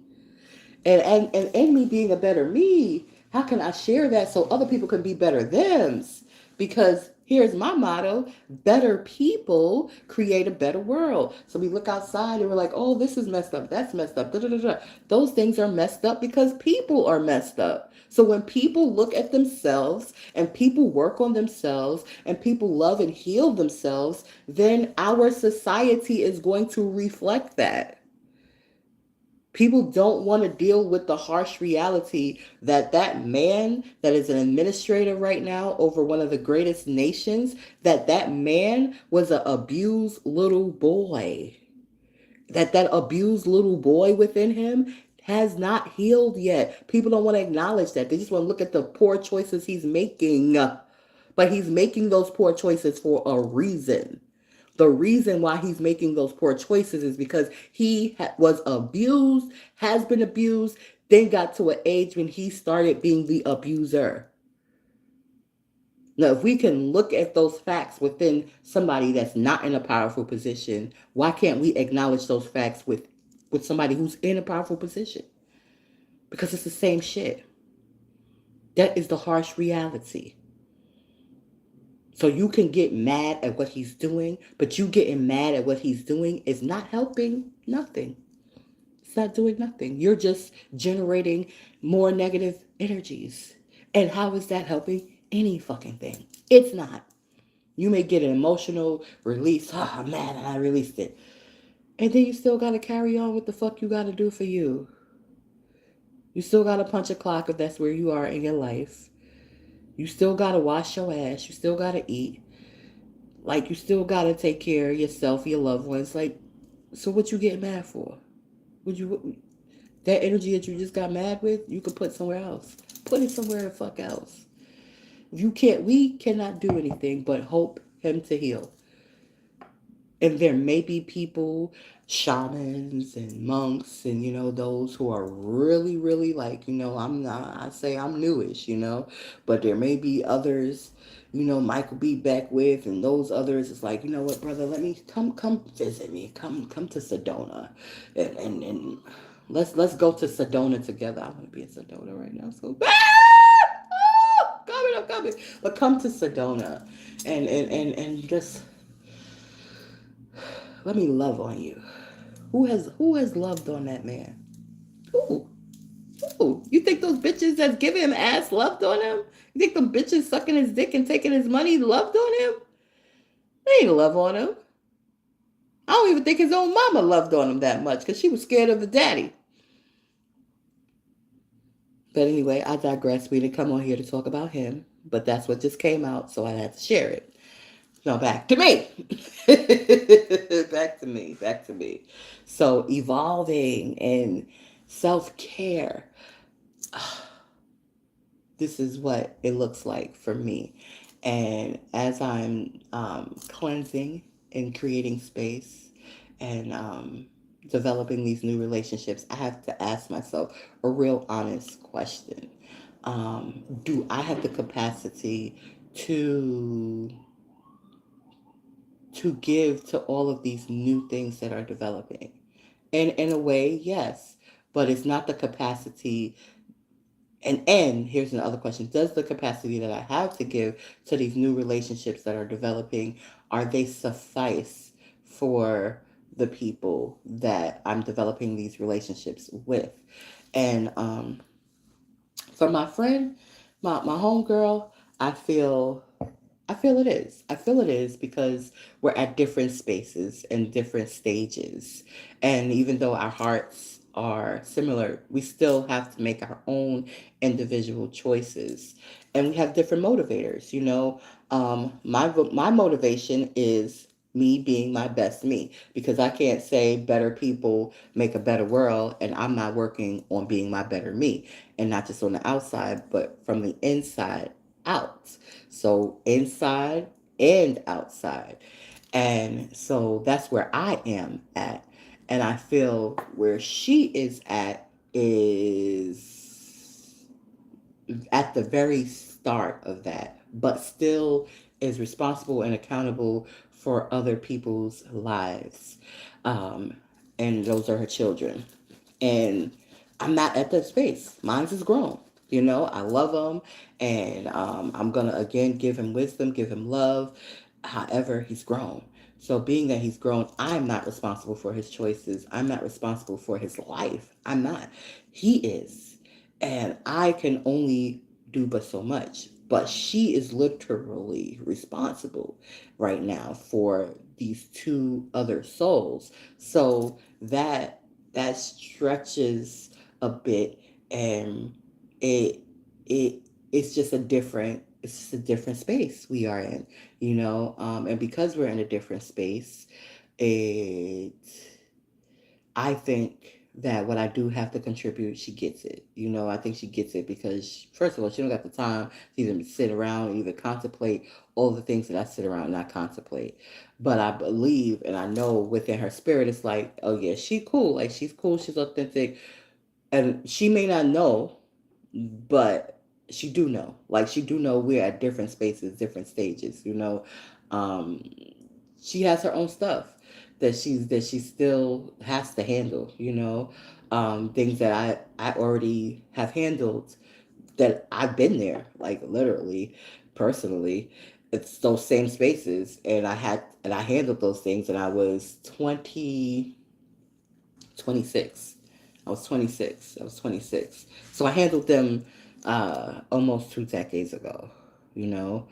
And in me being a better me, how can I share that so other people can be better thems? Because Here's my motto: better people create a better world. So we look outside and we're like, oh, this is messed up, that's messed up, da, da, da, da. Those things are messed up because people are messed up. So when people look at themselves and people work on themselves and people love and heal themselves, then our society is going to reflect that. People don't want to deal with the harsh reality that that man that is an administrator right now over one of the greatest nations, that man was an abused little boy. That abused little boy within him has not healed yet. People don't want to acknowledge that. They just want to look at the poor choices he's making. But he's making those poor choices for a reason. The reason why he's making those poor choices is because he was abused, has been abused, then got to an age when he started being the abuser. Now, if we can look at those facts within somebody that's not in a powerful position, why can't we acknowledge those facts with somebody who's in a powerful position? Because it's the same shit. That is the harsh reality. So you can get mad at what he's doing, but you getting mad at what he's doing is not helping nothing. It's not doing nothing. You're just generating more negative energies. And how is that helping any fucking thing? It's not. You may get an emotional release. Ah, oh, man, I released it. And then you still got to carry on what the fuck you got to do for you. You still got to punch a clock if that's where you are in your life. You still got to wash your ass. You still got to eat. Like, you still got to take care of yourself, your loved ones. Like, so what you getting mad for? Would you, that energy that you just got mad with, you could put somewhere else. Put it somewhere the fuck else. You can't, we cannot do anything but hope him to heal. And there may be people, shamans and monks, and those who are really, really like, I'm not, I say I'm newish, but there may be others, Michael B. Beckwith, and those others. It's like, what, brother, let me come visit me. Come to Sedona, and let's go to Sedona together. I want to be in Sedona right now, so coming, I'm coming. But come to Sedona, and just let me love on you. Who has loved on that man? Who? Who? You think those bitches that's giving him ass loved on him? You think them bitches sucking his dick and taking his money loved on him? They ain't love on him. I don't even think his own mama loved on him that much because she was scared of the daddy. But anyway, I digress. We didn't come on here to talk about him, but that's what just came out, so I had to share it. No, back to me. Back to me. So evolving and self-care. This is what it looks like for me. And as I'm cleansing and creating space and developing these new relationships, I have to ask myself a real honest question. Do I have the capacity to to give to all of these new things that are developing? And in a way, yes, but it's not the capacity. And here's another question: does the capacity that I have to give to these new relationships that are developing, are they suffice for the people that I'm developing these relationships with? And for my friend, my homegirl, I feel I feel it is. I feel it is because we're at different spaces and different stages. And even though our hearts are similar, we still have to make our own individual choices. And we have different motivators. My motivation is me being my best me, because I can't say better people make a better world and I'm not working on being my better me, and not just on the outside but from the inside out. So inside and outside. And so that's where I am at. And I feel where she is is at the very start of that, but still is responsible and accountable for other people's lives. Um, and those are her children. And I'm not at that space. Mine's is grown. You know, I love him, and I'm gonna again give him wisdom, give him love. However, he's grown. So, being that he's grown, I'm not responsible for his choices. I'm not responsible for his life. I'm not. He is, and I can only do but so much. But she is literally responsible right now for these two other souls. So that stretches a bit, and it it it's just a different, it's just a different space we are in, you know. And because we're in a different space, it I think that what I do have to contribute, she gets it. You know, I think she gets it because, first of all, she don't got the time to even sit around and even contemplate all the things that I sit around and I contemplate. But I believe and I know within her spirit, it's like, oh yeah, she cool. Like, she's cool, she's authentic, and she may not know, but she do know. Like, she do know we're at different spaces, different stages. You know, um, she has her own stuff that she still has to handle. You know, things that I already have handled, that I've been there, like literally, personally. It's those same spaces, and I handled those things, and I was 26. I was 26. I was 26. So I handled them almost 2 decades ago, you know?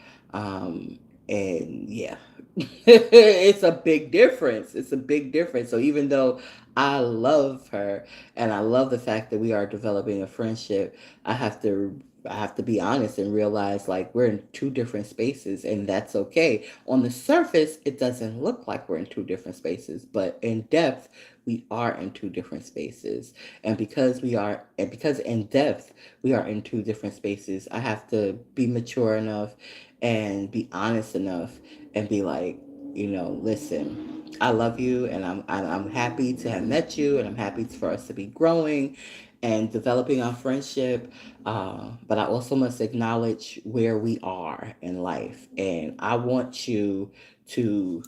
And yeah, it's a big difference. It's a big difference. So even though I love her and I love the fact that we are developing a friendship, I have to I have to be honest and realize, like, we're in two different spaces, and that's okay. On the surface, it doesn't look like we're in two different spaces, but in depth, we are in two different spaces. And because in depth we are in two different spaces, I have to be mature enough and be honest enough and be like, you know, listen, I love you, and I'm happy to have met you, and I'm happy for us to be growing and developing our friendship. But I also must acknowledge where we are in life, and I want you to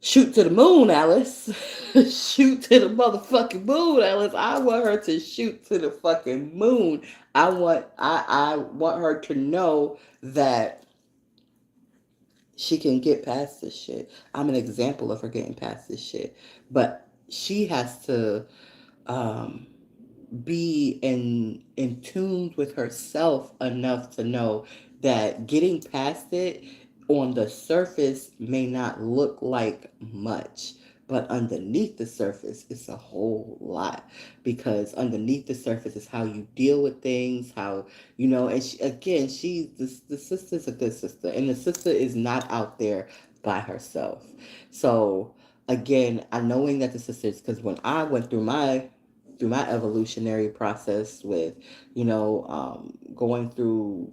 shoot to the moon, Alice. Shoot to the motherfucking moon, Alice. I want her to shoot to the fucking moon. I want her to know that she can get past this shit. I'm an example of her getting past this shit. But she has to um be in tune with herself enough to know that getting past it on the surface may not look like much, but underneath the surface it's a whole lot, because underneath the surface is how you deal with things, how, you know. And she, again, the sister's a good sister, and the sister is not out there by herself. So again, I knowing that the sisters, because when I went through my evolutionary process with, you know, going through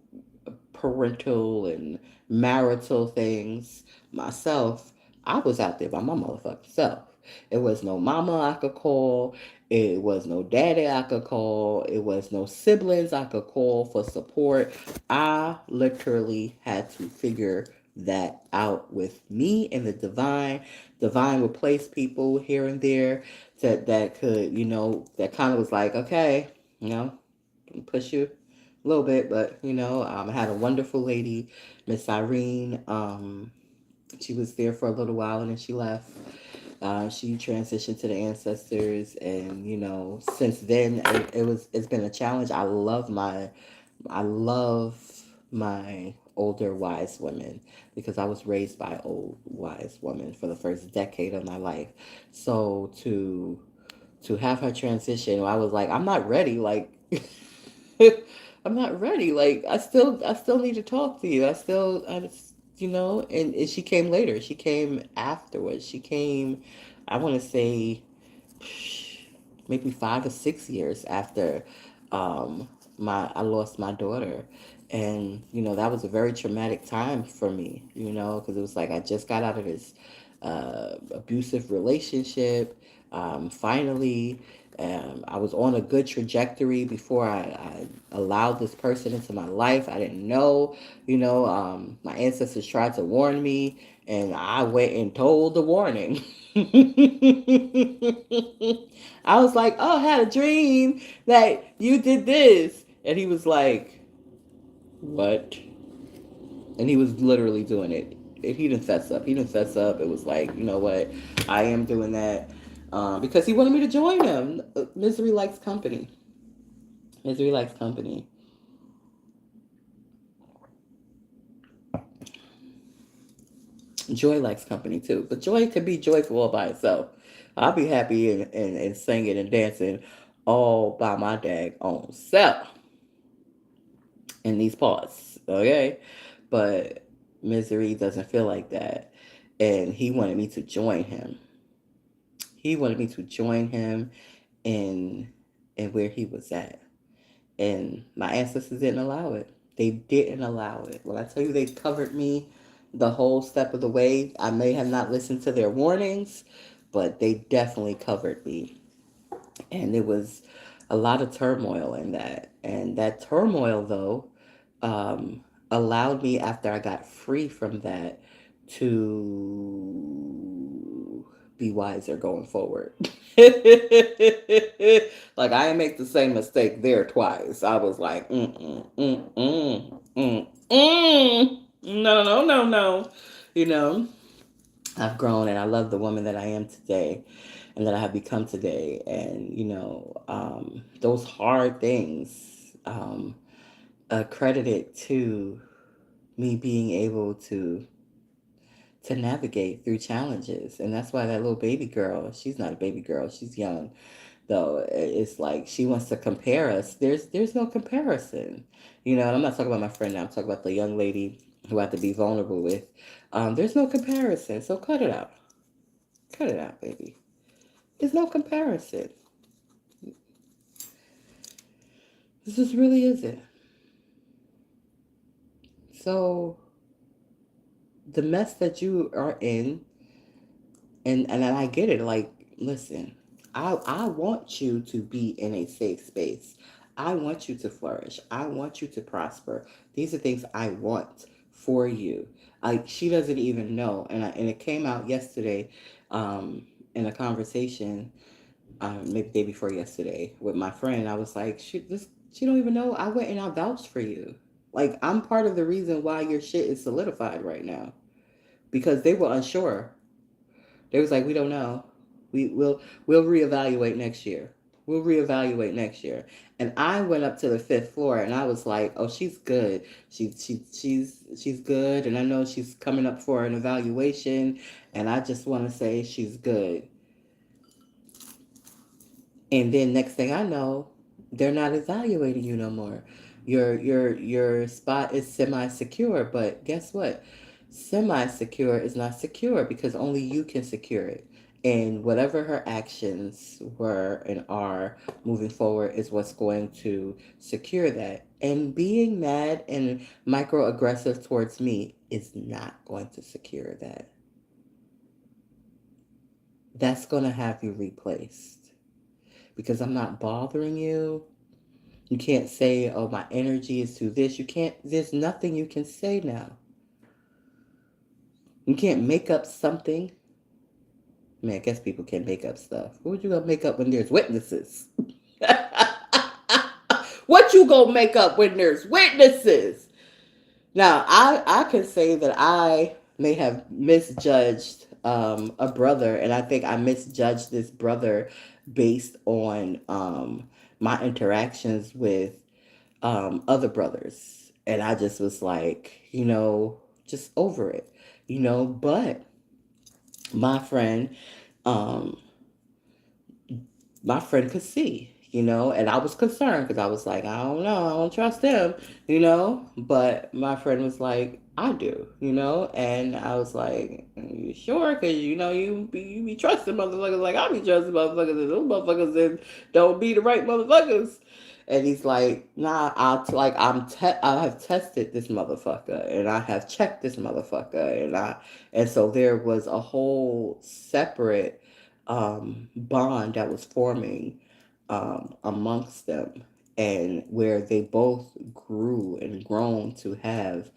parental and marital things myself, I was out there by my motherfucking self. It was no mama I could call. It was no daddy I could call. It was no siblings I could call for support. I literally had to figure that out with me and the divine. Divine would place people here and there that could, you know, that kind of was like, okay, you know, push you a little bit, but you know, I had a wonderful lady, Miss Irene. She was there for a little while and then she left. She transitioned to the ancestors, and you know, since then it's been a challenge. I love my older wise women, because I was raised by old wise women for the first decade of my life. So to have her transition, I was like, I'm not ready. Like, I'm not ready. Like, I still need to talk to you. You know. And she came later. She came afterwards. She came, I want to say, maybe 5 or 6 years after my I lost my daughter. And you know, that was a very traumatic time for me, you know, because it was like I just got out of this abusive relationship. Finally, I was on a good trajectory before I allowed this person into my life. I didn't know, you know. My ancestors tried to warn me, and I went and told the warning. I was like, oh, I had a dream that you did this. And he was like, what? And he was literally doing it. He didn't fess up. He didn't fess up. It was like, you know what? I am doing that because he wanted me to join him. Misery likes company. Misery likes company. Joy likes company too. But joy could be joyful all by itself. I'll be happy and singing and dancing all by my dag own self in these parts. Okay? But Misery doesn't feel like that. And he wanted me to join him. He wanted me to join him in where he was at. And my ancestors didn't allow it. They didn't allow it. When I tell you they covered me the whole step of the way, I may have not listened to their warnings, but they definitely covered me. And there was a lot of turmoil in that. And that turmoil, though, allowed me, after I got free from that, to be wiser going forward. Like, I didn't make the same mistake there twice. I was like, no, no, no, no. You know, I've grown and I love the woman that I am today and that I have become today. And, those hard things credited to me being able to navigate through challenges. And that's why that little baby girl, she's not a baby girl, she's young though. It's like she wants to compare us. There's no comparison. And I'm not talking about my friend now, I'm talking about the young lady who I have to be vulnerable with. There's no comparison. So cut it out. Cut it out, baby. There's no comparison. This just really isn't. So the mess that you are in, and I get it. Like, listen, I want you to be in a safe space. I want you to flourish. I want you to prosper. These are things I want for you. Like, she doesn't even know, and it came out yesterday, in a conversation, maybe the day before yesterday with my friend. I was like, she don't even know. I went and I vouched for you. Like, I'm part of the reason why your shit is solidified right now because they were unsure. They was like, we don't know. We'll reevaluate next year. We'll reevaluate next year. And I went up to the fifth floor and I was like, oh, she's good. She's good. And I know she's coming up for an evaluation. And I just want to say she's good. And then next thing I know, they're not evaluating you no more. Your spot is semi secure, but guess what? Semi secure is not secure because only you can secure it. And whatever her actions were and are moving forward is what's going to secure that. And being mad and microaggressive towards me is not going to secure that. That's going to have you replaced because I'm not bothering you. You can't say, oh, my energy is to this. You can't, there's nothing you can say now. You can't make up something. I mean, I guess people can make up stuff. What you gonna make up when there's witnesses? What you gonna make up when there's witnesses? Now, I can say that I may have misjudged a brother, and I think I misjudged this brother based on my interactions with other brothers. And I just was like, just over it, But my friend, um, my friend could see, and I was concerned because I was like, I don't know, I don't trust him, But my friend was like, I do, and I was like, you sure? Because you be trusting motherfuckers like I be trusting motherfuckers, and those motherfuckers then don't be the right motherfuckers. And he's like, nah, I have tested this motherfucker, and I have checked this motherfucker, and so there was a whole separate bond that was forming amongst them, and where they both grew and grown to have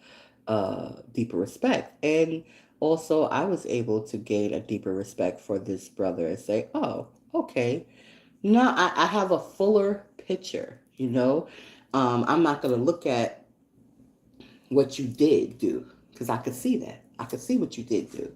deeper respect. And also, I was able to gain a deeper respect for this brother and say, oh, okay, now I have a fuller picture, I'm not going to look at what you did do because I could see that. I could see what you did do.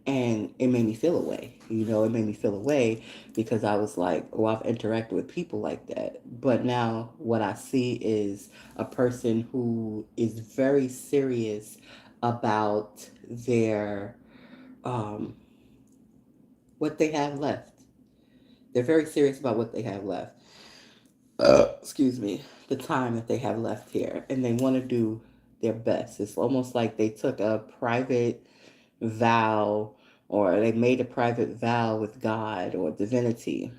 And it made me feel away. It made me feel away because I was like, oh, I've interacted with people like that. But now what I see is a person who is very serious about their um, what they have left. They're very serious about what they have left. Excuse me, the time that they have left here, and they want to do their best. It's almost like they took a private vow, or they made a private vow with God or divinity.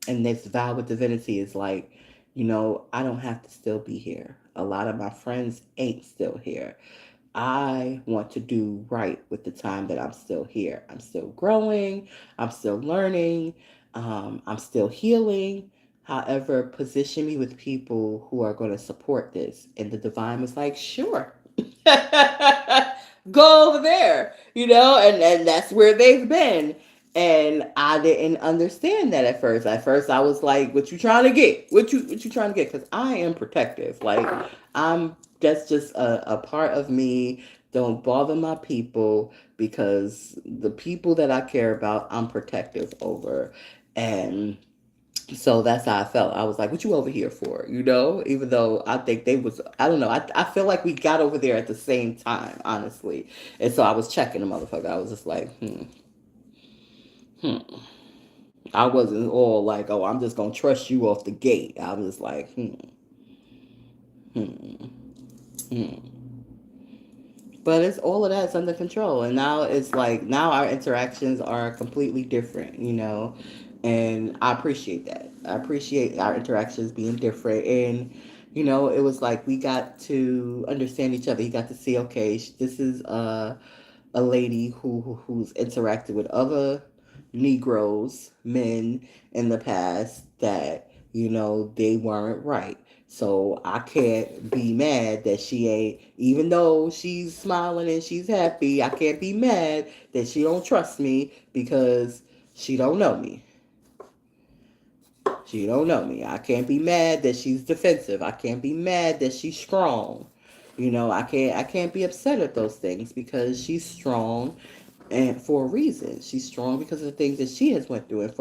And this vow with divinity is like, I don't have to still be here. A lot of my friends ain't still here. I want to do right with the time that I'm still here. I'm still growing. I'm still learning. I'm still healing. However, position me with people who are going to support this. And the divine was like, sure. Go over there, and that's where they've been. And I didn't understand that at first. At first I was like, what you trying to get? What you trying to get? Because I am protective. Like, I'm that's just a part of me. Don't bother my people because the people that I care about, I'm protective over. And so that's how I felt. I was like, what you over here for? Even though I think I don't know. I feel like we got over there at the same time, honestly. And so I was checking the motherfucker. I was just like, hmm. I wasn't all like, oh, I'm just going to trust you off the gate. I was just like, hmm, hmm. But it's all of that's under control, and now it's like now our interactions are completely different, and I appreciate that. I appreciate our interactions being different, and it was like we got to understand each other. You got to see, okay, this is a lady who's interacted with other Negroes, men in the past that they weren't right. So I can't be mad that she ain't, even though she's smiling and she's happy. I can't be mad that she don't trust me because she don't know me. She don't know me. I can't be mad that she's defensive. I can't be mad that she's strong. I can't be upset at those things because she's strong and for a reason. She's strong because of the things that she has went through, and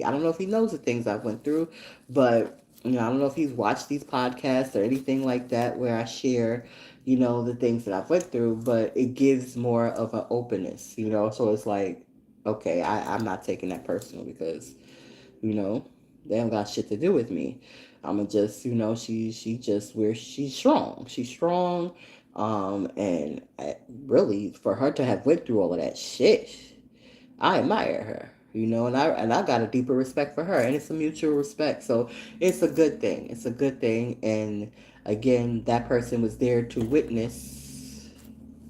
I don't know if he knows the things I've went through, but I don't know if he's watched these podcasts or anything like that where I share, the things that I've went through, but it gives more of an openness, so it's like, okay, I'm not taking that personal because you know, they don't got shit to do with me. I'ma just, she just where she's strong. She's strong. And really for her to have went through all of that shit, I admire her. And I got a deeper respect for her, and it's a mutual respect. So it's a good thing. It's a good thing. And again, that person was there to witness.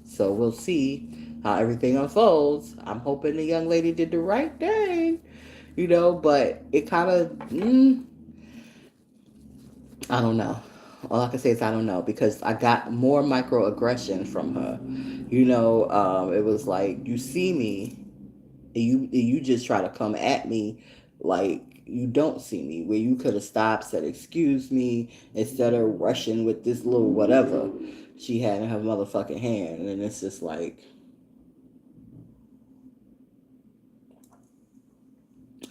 So we'll see how everything unfolds. I'm hoping the young lady did the right thing, but it kind of, I don't know. All I can say is I don't know because I got more microaggression from her. It was like you see me, and you just try to come at me like you don't see me. Where you could have stopped, said excuse me, instead of rushing with this little whatever she had in her motherfucking hand, and it's just like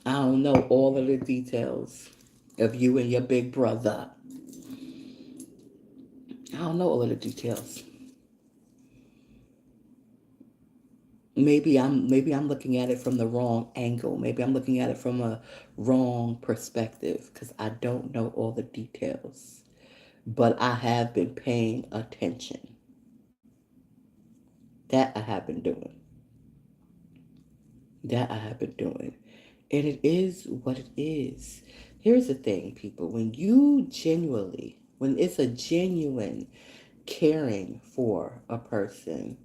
I don't know all of the details of you and your big brother. I don't know all of the details. Maybe I'm looking at it from the wrong angle. Maybe I'm looking at it from a wrong perspective because I don't know all the details. But I have been paying attention. That I have been doing. That I have been doing. And it is what it is. Here's the thing, people. When it's a genuine caring for a person,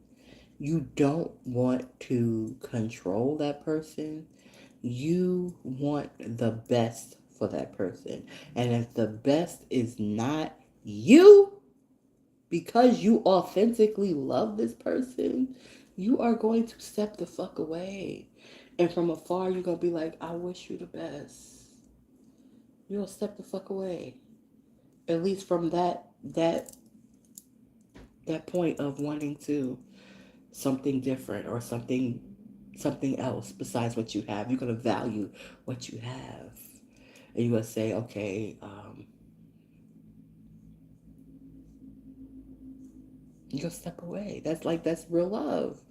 you don't want to control that person. You want the best for that person. And if the best is not you, because you authentically love this person, you are going to step the fuck away. And from afar, you're going to be like, I wish you the best. You'll step the fuck away. at least from that point of wanting to something different or something else besides what you have. You're gonna value what you have, and you're gonna say, okay, you're gonna step away. That's real love.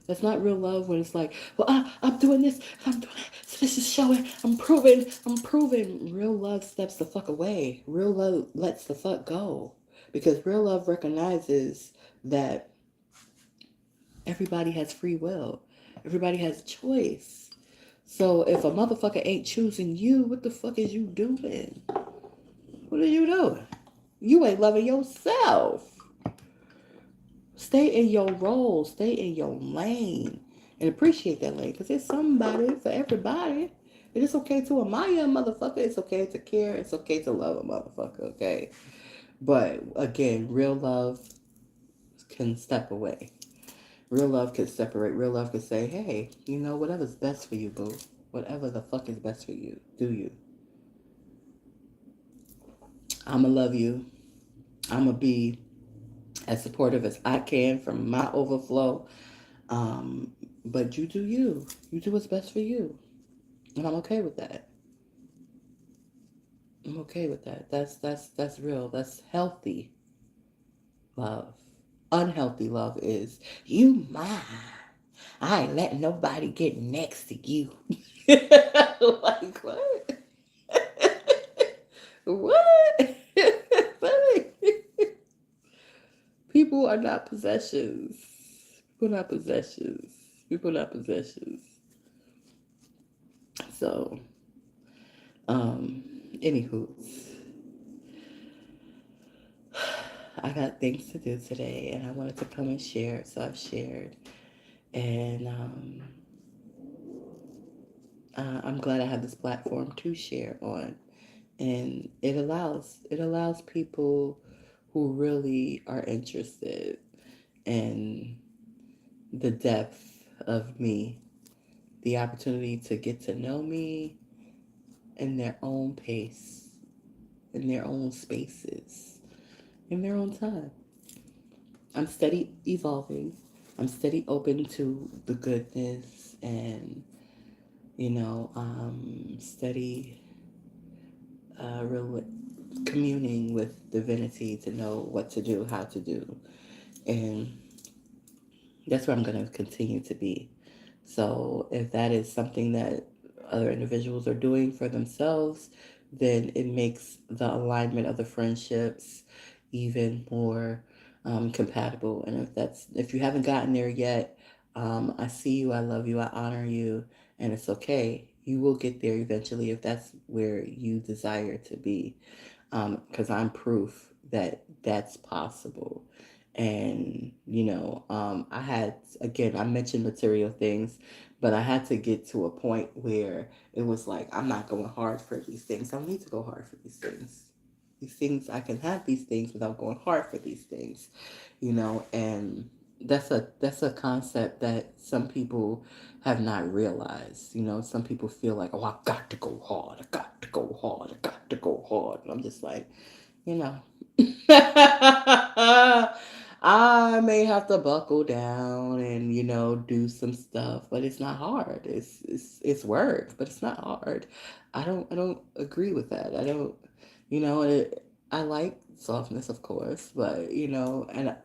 That's not real love when it's like, well, I'm doing this, I'm doing that, so this is showing, I'm proving. Real love steps the fuck away. Real love lets the fuck go. Because real love recognizes that everybody has free will, everybody has choice. So if a motherfucker ain't choosing you, what the fuck is you doing? What are you doing? You ain't loving yourself. Stay in your role, stay in your lane, and appreciate that lane because there's somebody for everybody. And it's okay to admire a motherfucker. It's okay to care. It's okay to love a motherfucker, okay? But again, real love can step away. Real love can separate. Real love can say, hey, whatever's best for you, boo. Whatever the fuck is best for you, do you. I'ma love you. I'ma be as supportive as I can from my overflow. Um, but you do you. You do what's best for you. And I'm okay with that. I'm okay with that. That's real. That's healthy love. Unhealthy love is you mine. I ain't letting nobody get next to you. Like what? What? People are not possessions. People are not possessions. People are not possessions. So, anywho, I got things to do today, and I wanted to come and share, so I've shared, and I'm glad I have this platform to share on, and it allows people who really are interested in the depth of me the opportunity to get to know me in their own pace, in their own spaces, in their own time. I'm steady evolving. I'm steady open to the goodness and, steady real communing with divinity to know what to do, how to do. And that's where I'm going to continue to be. So if that is something that other individuals are doing for themselves, then it makes the alignment of the friendships even more compatible. And if you haven't gotten there yet, I see you, I love you, I honor you, and it's okay. You will get there eventually if that's where you desire to be, because I'm proof that that's possible. And, I had, again, I mentioned material things, but I had to get to a point where it was like, I'm not going hard for these things. I don't need to go hard for these things. These things, I can have these things without going hard for these things, and that's a concept that some people have not realized. Some people feel like, oh, I got to go hard. I got to go hard. I got to go hard. And I'm just like, you know. I may have to buckle down and do some stuff, but it's not hard. It's work, but it's not hard. I don't agree with that. I don't, I like softness, of course, but and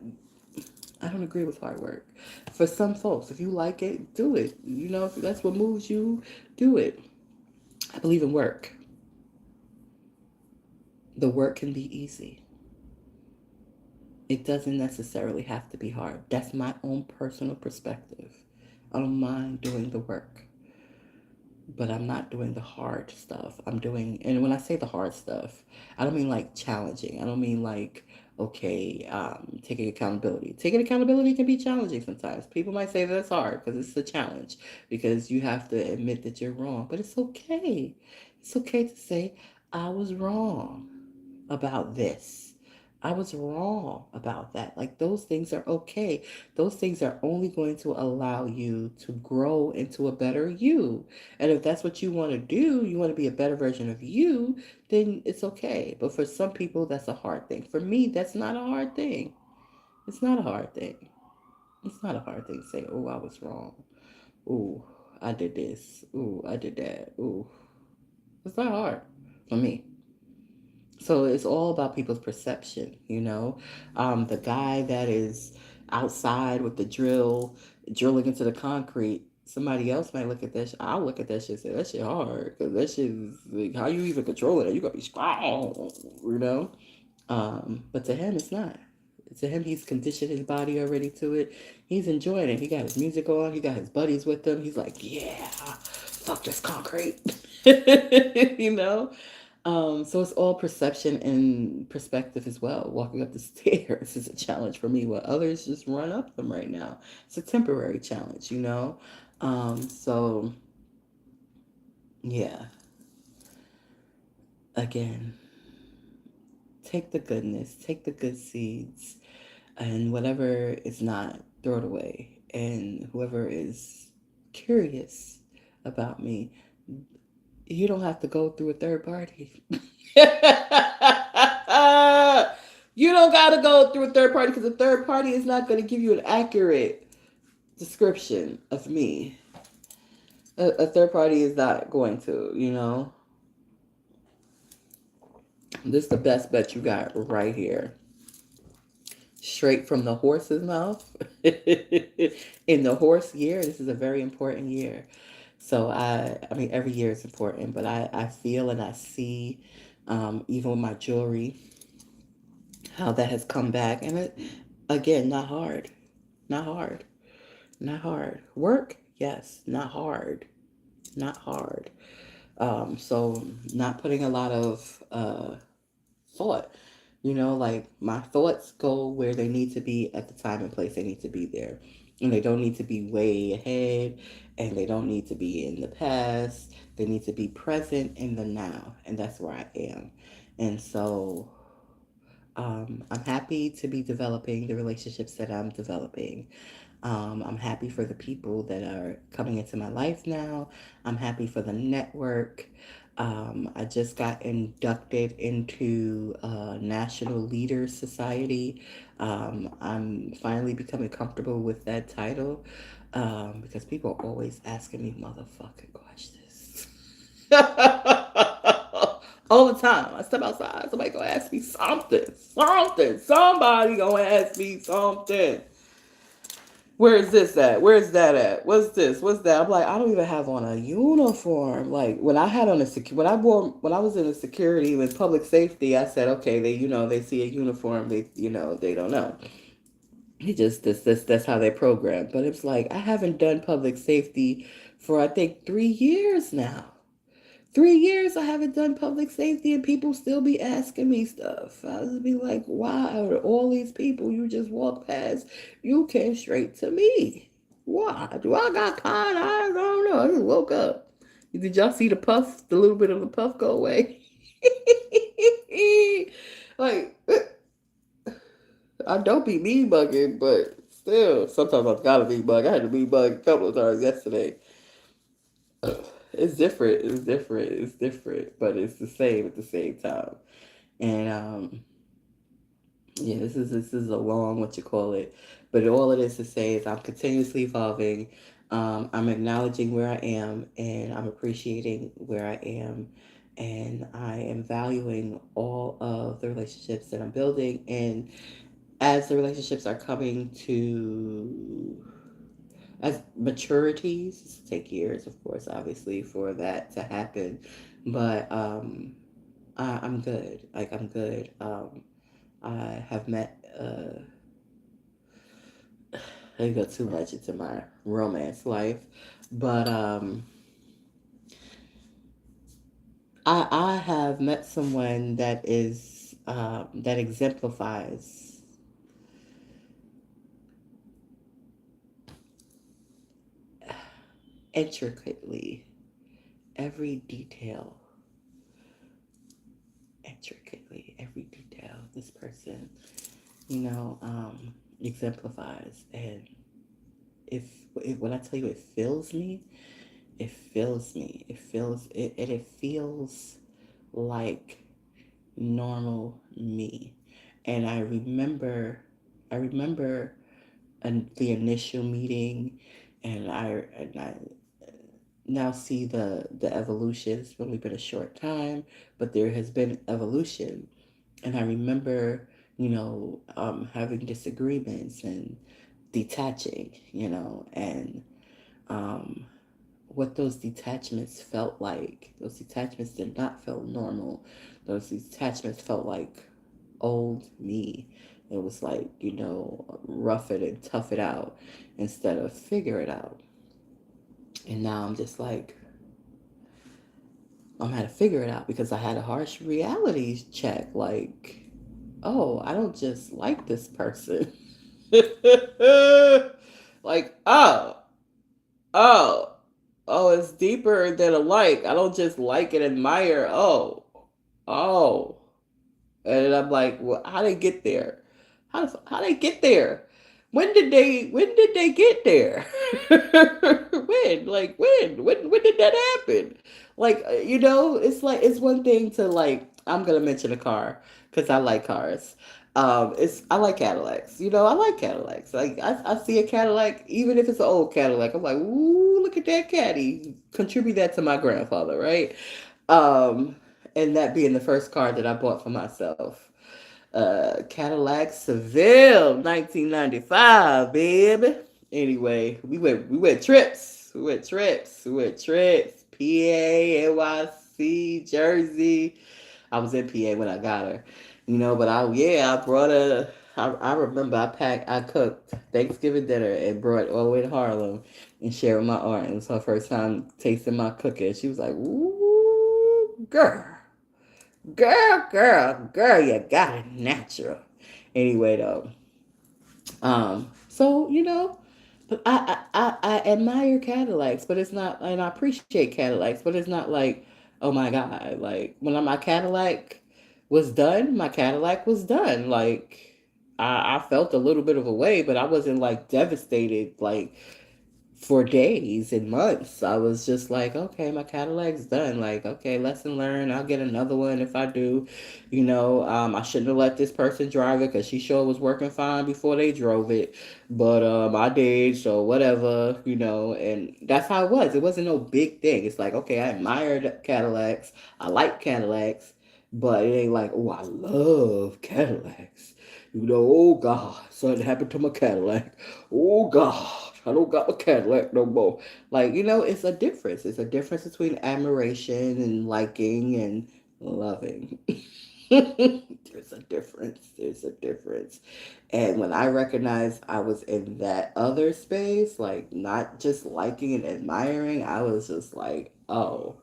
I don't agree with hard work. For some folks, if you like it, do it. If that's what moves you, do it. I believe in work. The work can be easy. It doesn't necessarily have to be hard. That's my own personal perspective. I don't mind doing the work, but I'm not doing the hard stuff. And when I say the hard stuff, I don't mean like challenging. I don't mean like, okay, taking accountability. Taking accountability can be challenging sometimes. People might say that it's hard because it's a challenge, because you have to admit that you're wrong, but it's okay. It's okay to say, I was wrong about this. I was wrong about that. Like, those things are okay. Those things are only going to allow you to grow into a better you. And if that's what you want to do, you want to be a better version of you, then it's okay. But for some people, that's a hard thing. For me, that's not a hard thing. It's not a hard thing. It's not a hard thing to say, oh, I was wrong. Ooh, I did this. Ooh, I did that. Ooh. It's not hard for me. So it's all about people's perception, you know. The guy that is outside with the drill, drilling into the concrete, somebody else might look at that. I'll look at that shit and say, that shit hard. Because that shit is, like, how you even control it? You got to be strong, you know. But to him, it's not. To him, he's conditioned his body already to it. He's enjoying it. He got his music on. He got his buddies with him. He's like, yeah, fuck this concrete. You know? So it's all perception and perspective as well. Walking up the stairs is a challenge for me, while others just run up them right now. It's a temporary challenge, you know? So, yeah, again, take the goodness, take the good seeds, and whatever is not, throw it away. And whoever is curious about me, you don't have to go through a third party. You don't got to go through a third party, because a third party is not going to give you an accurate description of me. A third party is not going to, you know. This is the best bet you got right here. Straight from the horse's mouth. In the horse year, this is a very important year. So I mean, every year is important, but I feel and I see, even with my jewelry, how that has come back. And it, again, not hard, not hard, not hard. Work, yes, not hard, not hard. So not putting a lot of thought. You know, like, my thoughts go where they need to be at the time and place they need to be there. And they don't need to be way ahead, and they don't need to be in the past. They need to be present in the now. And that's where I am. And so, I'm happy to be developing the relationships that I'm developing. I'm happy for the people that are coming into my life now. I'm happy for the network. I just got inducted into National Leaders Society. I'm finally becoming comfortable with that title, because people are always asking me motherfucking questions. All the time. I step outside, somebody gonna ask me something. Something. Somebody gonna ask me something. Where is this at? Where's that at? What's this? What's that? I'm like, I don't even have on a uniform. Like, when I had on a when I was in the security with public safety, I said, okay, they see a uniform, they don't know. He just that's how they program. But it's like, I haven't done public safety for, I think, 3 years now. 3 years I haven't done public safety, and people still be asking me stuff. I just be like, why are all these people you just walked past, you came straight to me? Why? Do I got kind eyes? I don't know. I just woke up. Did y'all see the puff, the little bit of the puff go away? Like, I don't be mean bugging, but still, sometimes I've got to be bug. I had to be bug a couple of times yesterday. It's different. It's different. It's different, but it's the same at the same time. And yeah, this is a long, what you call it, but all it is to say is I'm continuously evolving. I'm acknowledging where I am, and I'm appreciating where I am, and I am valuing all of the relationships that I'm building. And as the relationships are coming to, as maturities, take years, of course, obviously, for that to happen, but I'm good. Like, I'm good. I have met. I didn't go too much into my romance life, but I have met someone that is that exemplifies intricately every detail, intricately every detail this person, exemplifies. And if when I tell you it fills me, it fills me. It feels it, and it feels like normal me. And I remember the initial meeting, and I now see the evolution. It's only been a short time, but there has been evolution. And I remember, having disagreements and detaching, and um, what those detachments felt like. Those detachments did not feel normal. Those detachments felt like old me. It was like, rough it and tough it out instead of figure it out. And now I'm just like, I'm had to figure it out because I had a harsh reality check. Like, oh, I don't just like this person. Like, oh, oh, it's deeper than a like. I don't just like and admire. Oh. And I'm like, well, how they get there? How they get there? When did they get there? When did that happen? Like, it's like it's one thing to like. I'm gonna mention a car because I like cars. It's I like Cadillacs. I like Cadillacs. Like I see a Cadillac, even if it's an old Cadillac, I'm like, ooh, look at that caddy. Contribute that to my grandfather, right? Um, and that being the first car that I bought for myself. Cadillac Seville, 1995, baby. Anyway, we went trips. We went trips. PA, NYC, Jersey. I was in PA when I got her. But I brought I remember I cooked Thanksgiving dinner and brought it all the way to Harlem and shared with my aunt. It was her first time tasting my cooking. She was like, ooh, girl, you got it natural. Anyway, though, so but I admire Cadillacs, but it's not, and I appreciate Cadillacs, but it's not like, oh my god, like when my Cadillac was done, my Cadillac was done. Like I felt a little bit of a way, but I wasn't like devastated, like for days and months. I was just like, okay, my Cadillac's done. Like, okay, lesson learned. I'll get another one if I do. I shouldn't have let this person drive it because she sure was working fine before they drove it. But I did, so whatever, and that's how it was. It wasn't no big thing. It's like, okay, I admired Cadillacs. I like Cadillacs, but it ain't like, oh, I love Cadillacs. Oh God, something happened to my Cadillac. Oh God, I don't got my Cadillac no more. Like, it's a difference. It's a difference between admiration and liking and loving. There's a difference. There's a difference. And when I recognized I was in that other space, like not just liking and admiring, I was just like, oh,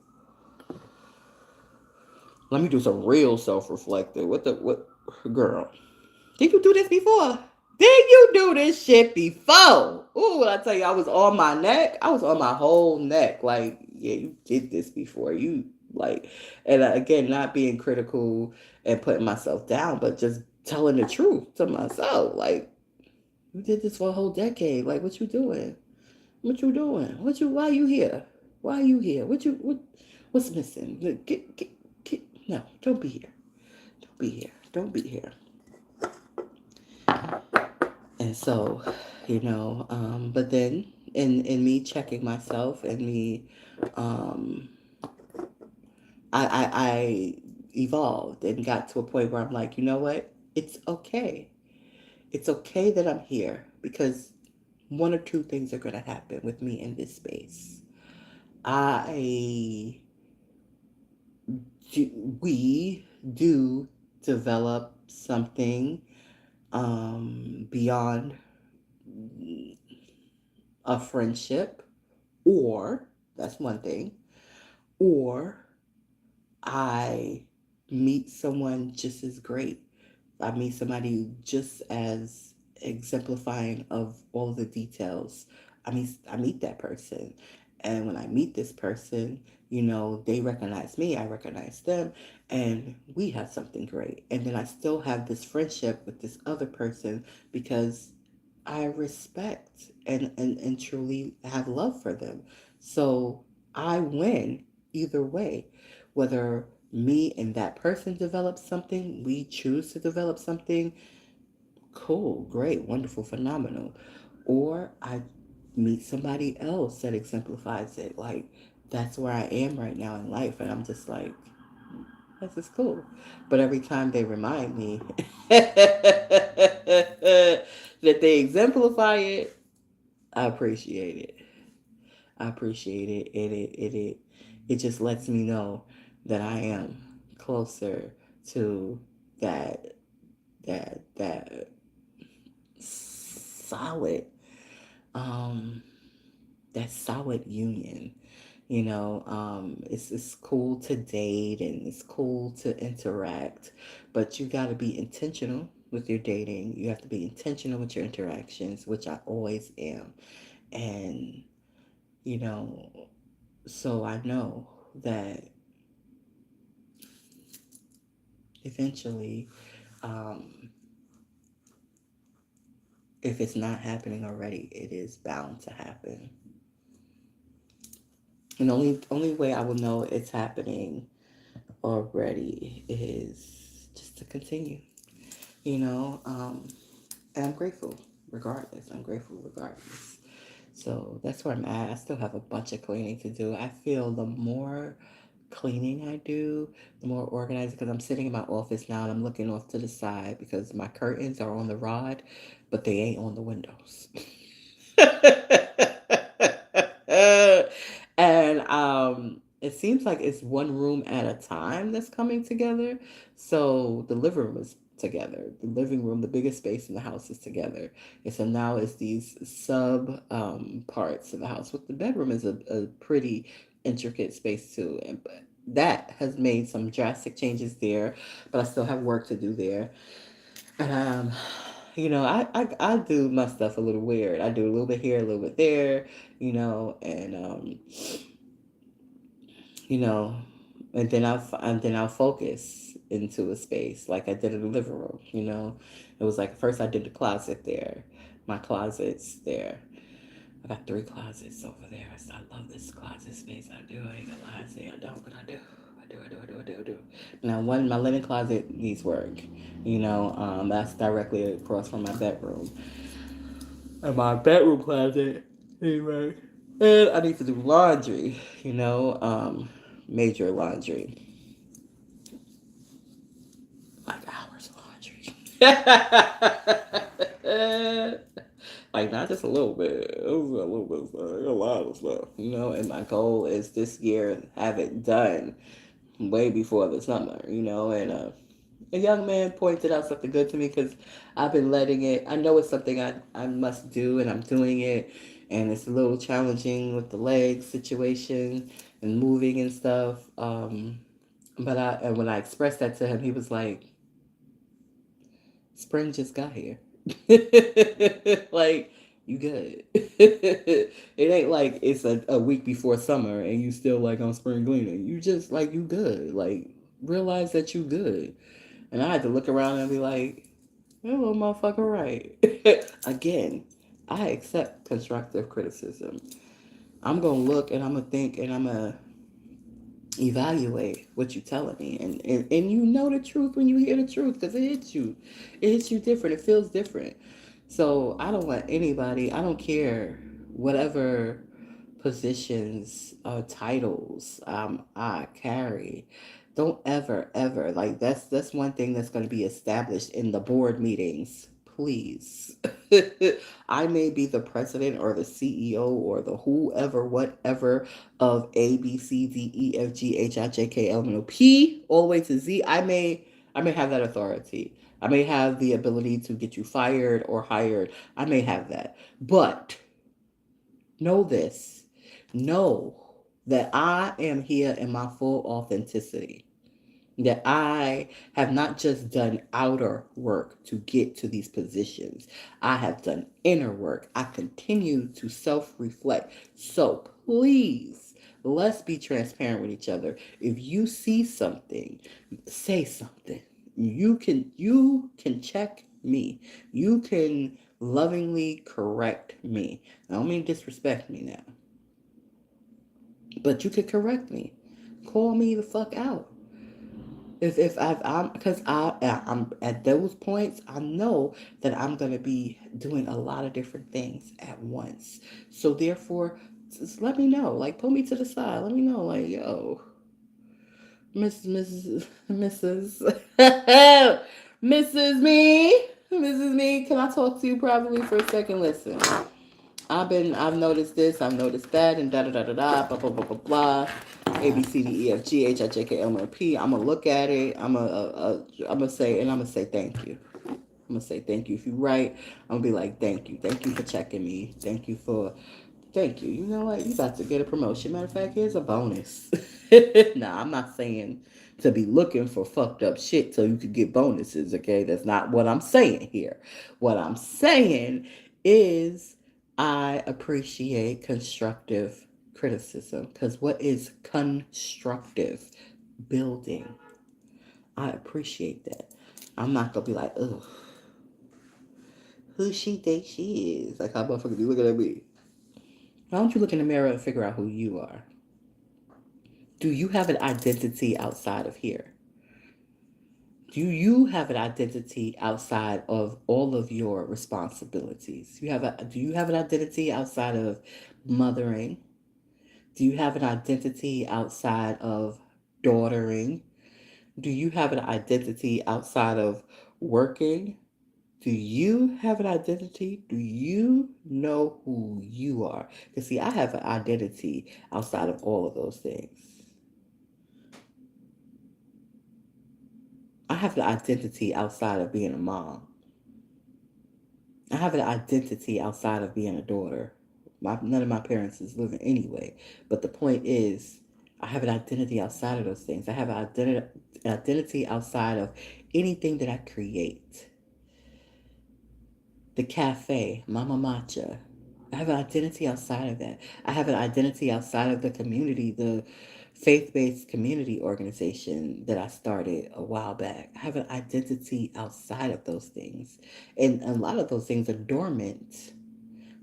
let me do some real self-reflective. What girl? Did you do this before? Did you do this shit before? Ooh, when I tell you I was on my neck, I was on my whole neck. Like, yeah, you did this before. You like, and again, not being critical and putting myself down, but just telling the truth to myself. Like, you did this for a whole decade. Like, what you doing? What you doing? Why you here? Why you here? What's missing? Get, no, don't be here. Don't be here. Don't be here. And so, but then in me checking myself and me, um, I evolved and got to a point where I'm like, you know what? It's okay. It's okay that I'm here because one or two things are going to happen with me in this space. I, we do develop something beyond a friendship, or that's one thing, or I meet someone just as great. I meet somebody just as exemplifying of all the details. I meet that person, And when I meet this person, they recognize me, I recognize them, and we have something great. And then I still have this friendship with this other person because I respect and truly have love for them. So I win either way. Whether me and that person develop something, we choose to develop something, cool, great, wonderful, phenomenal. Or I meet somebody else that exemplifies it. Like, that's where I am right now in life. And I'm just like, this is cool. But every time they remind me that they exemplify it, I appreciate it. I appreciate it. It just lets me know that I am closer to that that solid um that solid union. It's cool to date and it's cool to interact, but you got to be intentional with your dating. You have to be intentional with your interactions, which I always am. And you know so I know that eventually, um if it's not happening already, it is bound to happen. And the only way I will know it's happening already is just to continue, you know. And I'm grateful regardless. I'm grateful regardless. So that's where I'm at. I still have a bunch of cleaning to do. I feel the more cleaning I do, the more organized, because I'm sitting in my office now and I'm looking off to the side because my curtains are on the rod, but they ain't on the windows. And it seems like it's one room at a time that's coming together. So the living room is together. The living room, the biggest space in the house, is together. And so now it's these sub parts of the house. With the bedroom is a pretty intricate space too. And but that has made some drastic changes there, but I still have work to do there. And I do my stuff a little weird. I do a little bit here, a little bit there, and you know, and then I'll focus into a space like I did in the living room. It was like first I did the closet there, my closets there. I got three closets over there. So I love this closet space. I do. I ain't gonna lie. I say I don't, but I do. I do. Now, my linen closet needs work. That's directly across from my bedroom. And my bedroom closet needs work. And I need to do laundry. Major laundry, like hours of laundry. Like not just a little bit. It was a little bit of stuff, a lot of stuff, and my goal is this year have it done way before the summer, and a young man pointed out something good to me because I've been letting it. I know it's something I must do, and I'm doing it, and it's a little challenging with the leg situation and moving and stuff. And when I expressed that to him, he was like, "Spring just got here." Like, you good. It ain't like it's a week before summer and you still like on spring cleaning. You just like you good. Like, realize that you good. And I had to look around and be like, hello, motherfucker, right. Again, I accept constructive criticism. I'm gonna look and I'm gonna think and I'm gonna evaluate what you're telling me, and you know the truth when you hear the truth because it hits you different, it feels different. So I don't want anybody, I don't care whatever positions or titles I carry, don't ever like that's one thing that's going to be established in the board meetings, please. I may be the president or the CEO or the whoever whatever of A, B, C, D, E, F, G, H, I, J, K, L, M, N, O, P, all the way to Z. I may have that authority. I may have the ability to get you fired or hired. I may have that. But know this. Know that I am here in my full authenticity. that I have not just done outer work to get to these positions, I have done inner work. I continue to self reflect. So please, let's be transparent with each other. If you see something, say something. You can check me. You can lovingly correct me. I don't mean disrespect me now, but you can correct me. Call me the fuck out. If I'm because I'm at those points, I know that I'm gonna be doing a lot of different things at once. So therefore, just let me know. Like, pull me to the side. Let me know. Like, yo, Mrs. Mrs. Me. Can I talk to you privately for a second? Listen. I've noticed this, I've noticed that, and da da da da da, blah blah blah blah blah. A B C D E F G H I J K L M N P. I'm gonna look at it. I'm gonna say, and I'm gonna say thank you. I'm gonna say thank you. If you right, I'm gonna be like thank you for checking me. Thank you. You know what? You about to get a promotion. Matter of fact, here's a bonus. Nah, I'm not saying to be looking for fucked up shit so you could get bonuses, okay? That's not what I'm saying here. What I'm saying is I appreciate constructive criticism because what is constructive building? I appreciate that. I'm not gonna be like, ugh, who she think she is? Like how motherfuckers be looking at me. Why don't you look in the mirror and figure out who you are? Do you have an identity outside of here? Do you have an identity outside of all of your responsibilities? Do you have an identity outside of mothering? Do you have an identity outside of daughtering? Do you have an identity outside of working? Do you have an identity? Do you know who you are? Because, see, I have an identity outside of all of those things. I have an identity outside of being a mom. I have an identity outside of being a daughter. None of my parents is living anyway. But the point is, I have an identity outside of those things. I have an identity outside of anything that I create. The cafe, Mama Matcha. I have an identity outside of that. I have an identity outside of the community, the faith based community organization that I started a while back. I have an identity outside of those things. And a lot of those things are dormant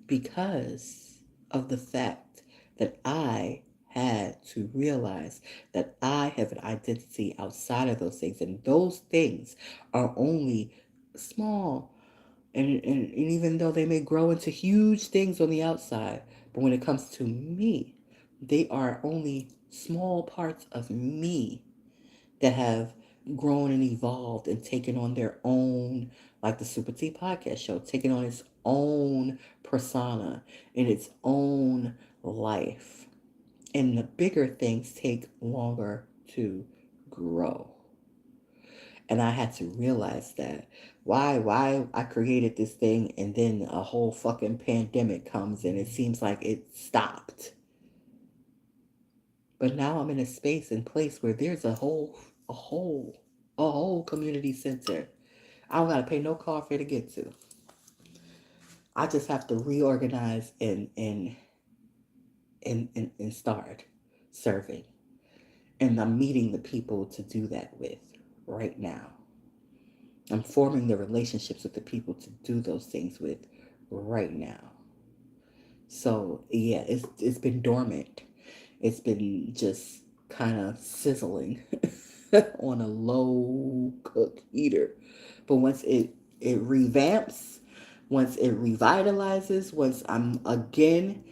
because of the fact that I had to realize that I have an identity outside of those things. And those things are only small and even though they may grow into huge things on the outside, but when it comes to me, they are only small parts of me that have grown and evolved and taken on their own, like the SupaTea podcast show, taken on its own persona and its own life. And the bigger things take longer to grow. And I had to realize that. Why I created this thing and then a whole fucking pandemic comes and it seems like it stopped. But now I'm in a space and place where there's a whole, a whole community center. I don't gotta pay no car fare to get to. I just have to reorganize and start serving. And I'm meeting the people to do that with right now. I'm forming the relationships with the people to do those things with right now. So yeah, it's been dormant. It's been just kind of sizzling on a low cook heater. But once it revamps, once it revitalizes, once I'm again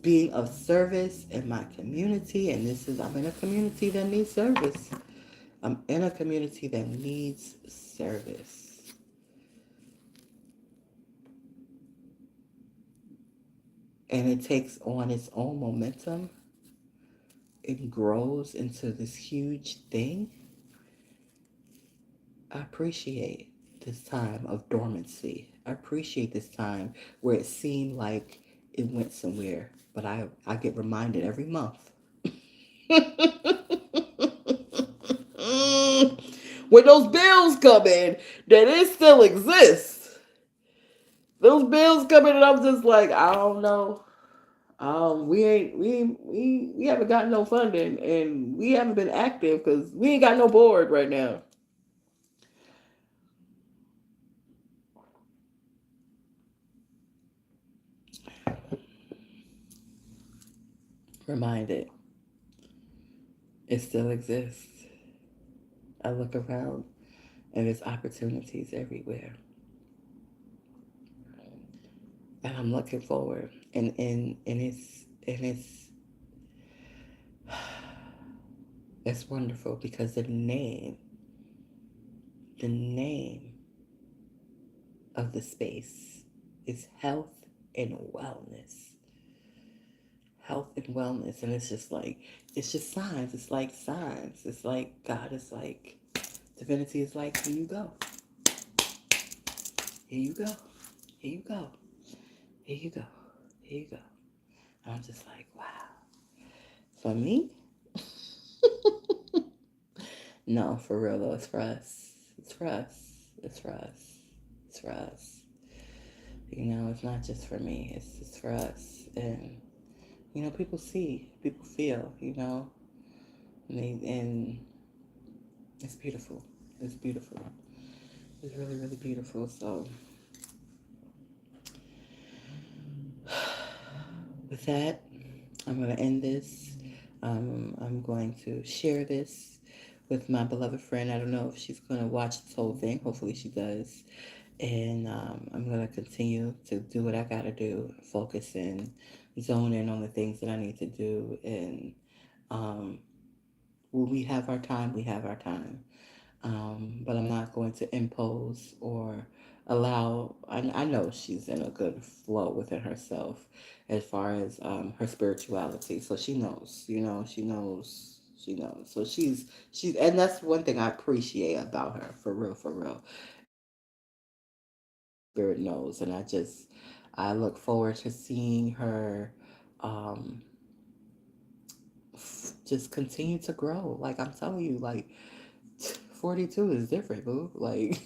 being of service in my community, and I'm in a community that needs service. I'm in a community that needs service. And it takes on its own momentum. It grows into this huge thing. I appreciate this time of dormancy. I appreciate this time where it seemed like it went somewhere, but I get reminded every month when those bills come in, that it still exists. Those bills come in, and I'm just like, I don't know. We haven't got no funding, and we haven't been active because we ain't got no board right now. Reminded, it still exists. I look around, and there's opportunities everywhere, and I'm looking forward, and it's wonderful because the name of the space is and wellness. Health and wellness. And it's just signs. It's like signs. It's like God is like, divinity is like, here you go. Here you go. Here you go. Here you go. Here you go. And I'm just like, wow. For me? No, for real though, it's for us. It's for us. It's for us. It's for us. It's not just for me. It's for us. And people see, people feel, and it's beautiful. It's beautiful. It's really, really beautiful. So, with that, I'm going to end this. I'm going to share this with my beloved friend. I don't know if she's going to watch this whole thing. Hopefully, she does. And I'm going to continue to do what I got to do, focus and zone in on the things that I need to do. And um, when we have our time, we have our time. But I'm not going to impose or allow. I know she's in a good flow within herself as far as her spirituality. So she knows, she knows. So and that's one thing I appreciate about her, for real, for real. Spirit knows, and I look forward to seeing her. Um, just continue to grow. Like I'm telling you, like 42 is different, boo. Like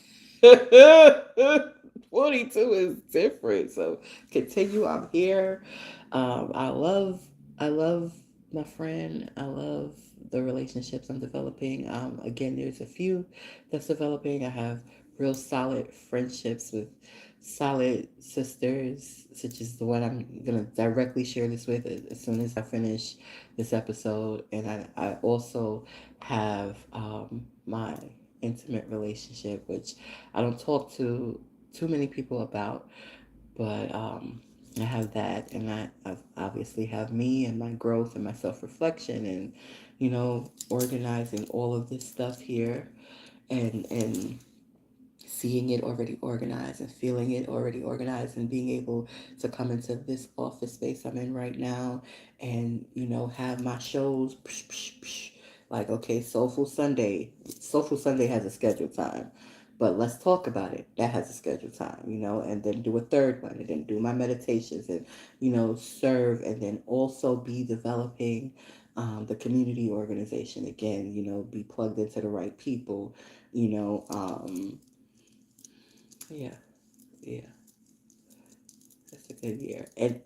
42 is different. So continue. I'm here. I love my friend. I love the relationships I'm developing. Again, there's a few that's developing. I have real solid friendships with solid sisters, such as the one I'm gonna directly share this with as soon as I finish this episode. And I also have my intimate relationship, which I don't talk to too many people about, but I have that, and I obviously have me and my growth and my self reflection, and organizing all of this stuff here, and seeing it already organized and feeling it already organized and being able to come into this office space I'm in right now and have my shows like, okay, Soulful Sunday has a scheduled time, but let's talk about it, that has a scheduled time, and then do a third one, and then do my meditations, and serve, and then also be developing the community organization again, be plugged into the right people, yeah, yeah, that's a good year. And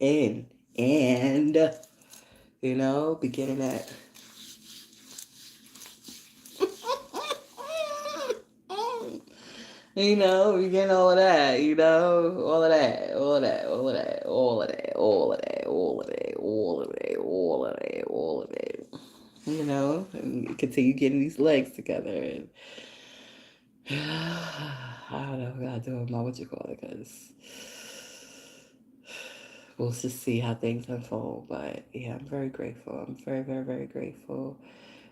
beginning at we get all of that, all of that, all of that, all of that, all of that, all of that, all of that, all of that, all of that, all of that. And continue getting these legs together, and I don't know, we gotta do my what you call it, because we'll just see how things unfold. But yeah, I'm very grateful. I'm very, very, very grateful.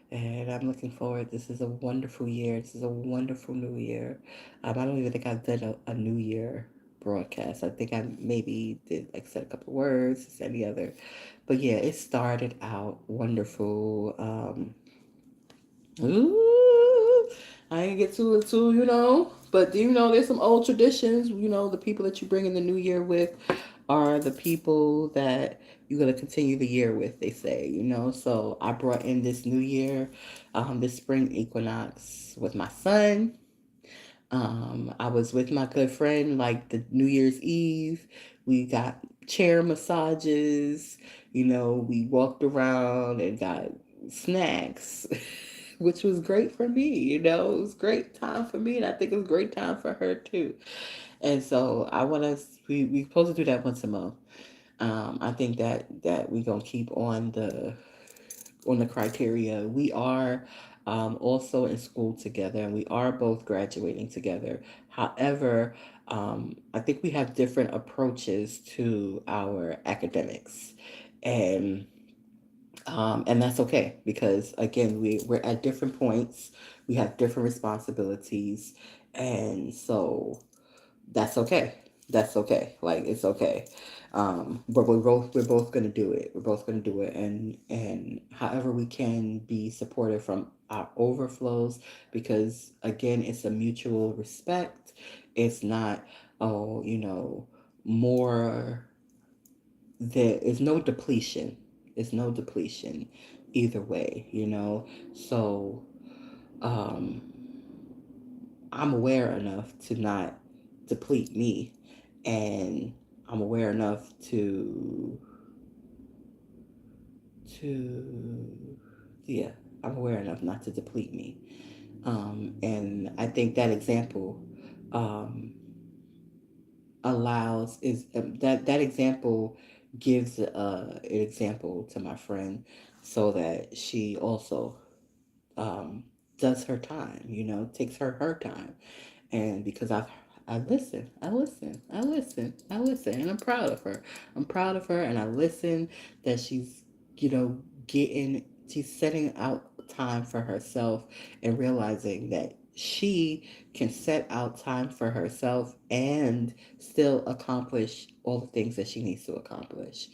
And I'm looking forward. This is a wonderful year. This is a wonderful new year. I don't even think I've done a new year broadcast. I think I maybe did like said a couple words, just any other. But yeah, it started out wonderful. Ooh, I ain't get too, but there's some old traditions. The people that you bring in the new year with are the people that you're gonna continue the year with. They say. So I brought in this new year, this spring equinox with my son. I was with my good friend like the New Year's Eve. We got chair massages. We walked around and got snacks, which was great for me. It was great time for me, and I think it was a great time for her too. And so I want us. We supposed to do that once a month. I think that we gonna keep on the criteria. We are also in school together, and we are both graduating together. However, I think we have different approaches to our academics, and and that's okay because again, we're at different points. We have different responsibilities, and so that's okay. That's okay. Like it's okay. But we're both gonna do it. We're both gonna do it, and however we can be supportive from our overflows, because again, it's a mutual respect. It's not oh more. There is no depletion. It's no depletion either way. So um I'm aware enough to not deplete me, and I'm aware enough to yeah, I'm aware enough not to deplete me. And I think that example um, allows is that example gives an example to my friend so that she also um, does her time, takes her time. And because I listen, and I'm proud of her. I'm proud of her, and I listen that she's, she's setting out time for herself and realizing that she can set out time for herself and still accomplish all the things that she needs to accomplish.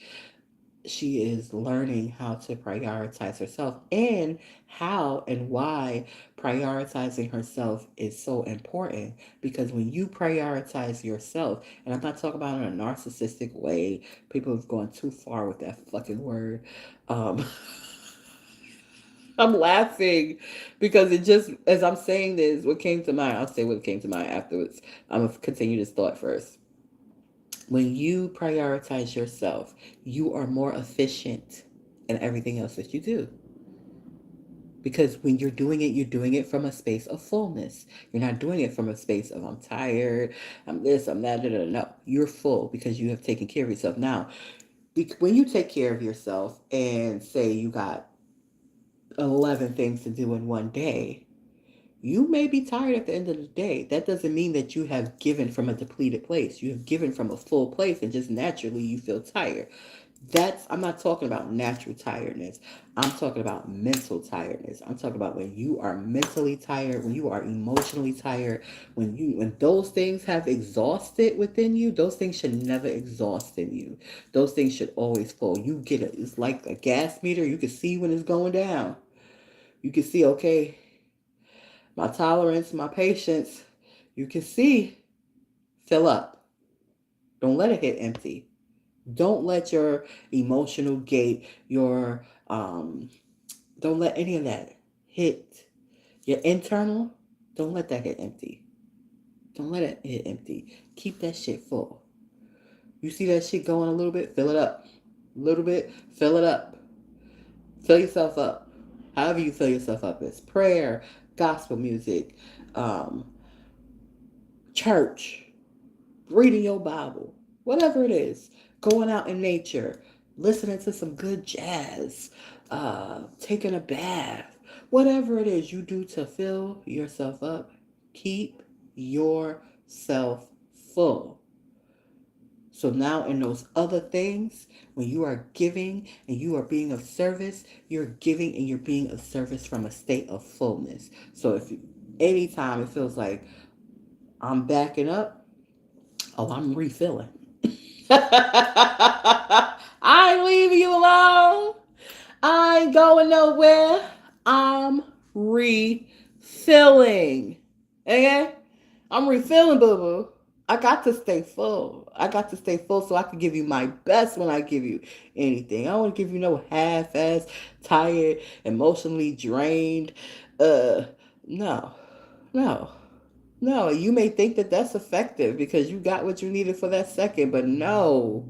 She is learning how to prioritize herself and how and why prioritizing herself is so important, because when you prioritize yourself, and I'm not talking about in a narcissistic way, people have gone too far with that fucking word. um I'm laughing because it just, as I'm saying this, what came to mind, I'll say what came to mind afterwards. I'm gonna continue this thought first. When you prioritize yourself, you are more efficient in everything else that you do. Because when you're doing it from a space of fullness. You're not doing it from a space of I'm tired, I'm this, I'm that, da, da, da. No, you're full because you have taken care of yourself. Now, when you take care of yourself and say you got 11 things to do in one day, you may be tired at the end of the day. That doesn't mean that you have given from a depleted place. You have given from a full place and just naturally you feel tired. I'm not talking about natural tiredness. I'm talking about mental tiredness. I'm talking about when you are mentally tired, when you are emotionally tired, when those things have exhausted within you, those things should never exhaust in you. Those things should always flow. You get it. It's like a gas meter. You can see when it's going down. You can see, okay, my tolerance, my patience, you can see fill up. Don't let it hit empty. Don't let your emotional gate, your don't let any of that hit your internal. Don't let that hit empty. Don't let it hit empty. Keep that shit full. You see that shit going a little bit, fill it up. A little bit, fill it up. Fill yourself up. However you fill yourself up is prayer, gospel music, um, church, reading your Bible, whatever it is, going out in nature, listening to some good jazz, taking a bath, whatever it is you do to fill yourself up, keep yourself full. So now, in those other things, when you are giving and you are being of service, you're giving and you're being of service from a state of fullness. So if anytime it feels like I'm backing up, oh, I'm refilling. I ain't leaving you alone. I ain't going nowhere. I'm refilling. refilling. Okay? I'm refilling, boo boo. I got to stay full. I got to stay full so I can give you my best when I give you anything. I don't want to give you no half-ass, tired, emotionally drained. Uh, no, no, no. You may think that that's effective because you got what you needed for that second, but no,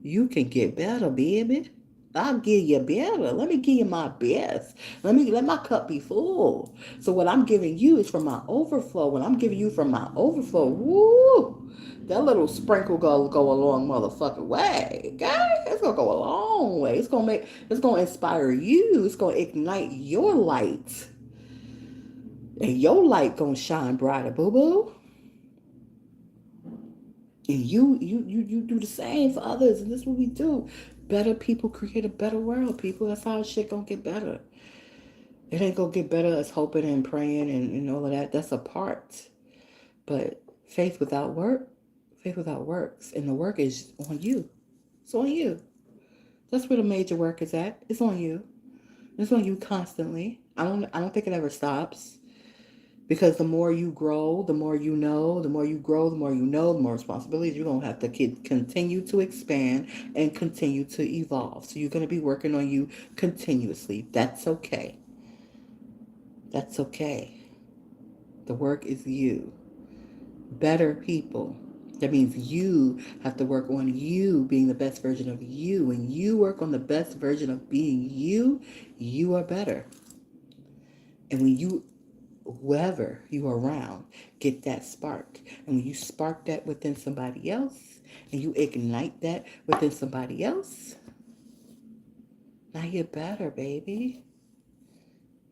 you can get better, baby. I'll give you better. Let me give you my best. Let my cup be full. So what I'm giving you is from my overflow. When I'm giving you from my overflow, woo, that little sprinkle go a long motherfucking way. Okay? It's gonna go a long way. It's gonna inspire you. It's gonna ignite your light. And your light gonna shine brighter, boo boo. And you do the same for others, and this is what we do. Better people create a better world, people. That's how shit gonna get better. It ain't gonna get better as hoping and praying and all of that. That's a part. But faith without works. And the work is on you. It's on you. That's where the major work is at. It's on you. It's on you constantly. I don't think it ever stops. Because the more you grow, the more you know, the more you grow, the more you know, the more responsibilities you're going to have to continue to expand and continue to evolve. So you're going to be working on you continuously. That's okay. That's okay. The work is you. Better people. That means you have to work on you being the best version of you. When you work on the best version of being you, you are better. And when you whoever you are around, get that spark. And when you spark that within somebody else and you ignite that within somebody else, now you're better, baby.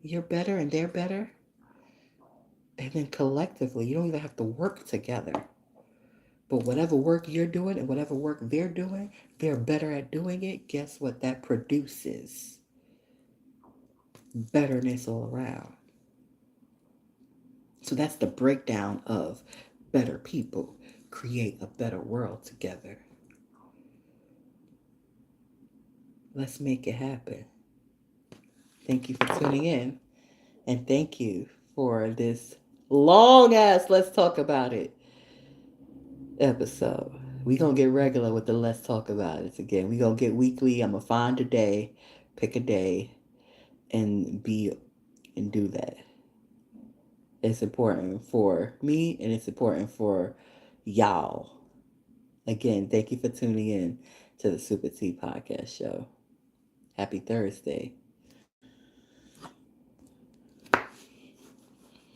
You're better and they're better. And then collectively, you don't even have to work together. But whatever work you're doing and whatever work they're better at doing it. Guess what? That produces betterness all around. So that's the breakdown of better people create a better world together. Let's make it happen. Thank you for tuning in. And thank you for this long ass Let's Talk About It episode. We gonna get regular with the Let's Talk About It again. We gonna get weekly. I'm gonna find a day, pick a day, and do that. It's important for me and it's important for y'all. Again, thank you for tuning in to the SupaTea podcast show. Happy Thursday.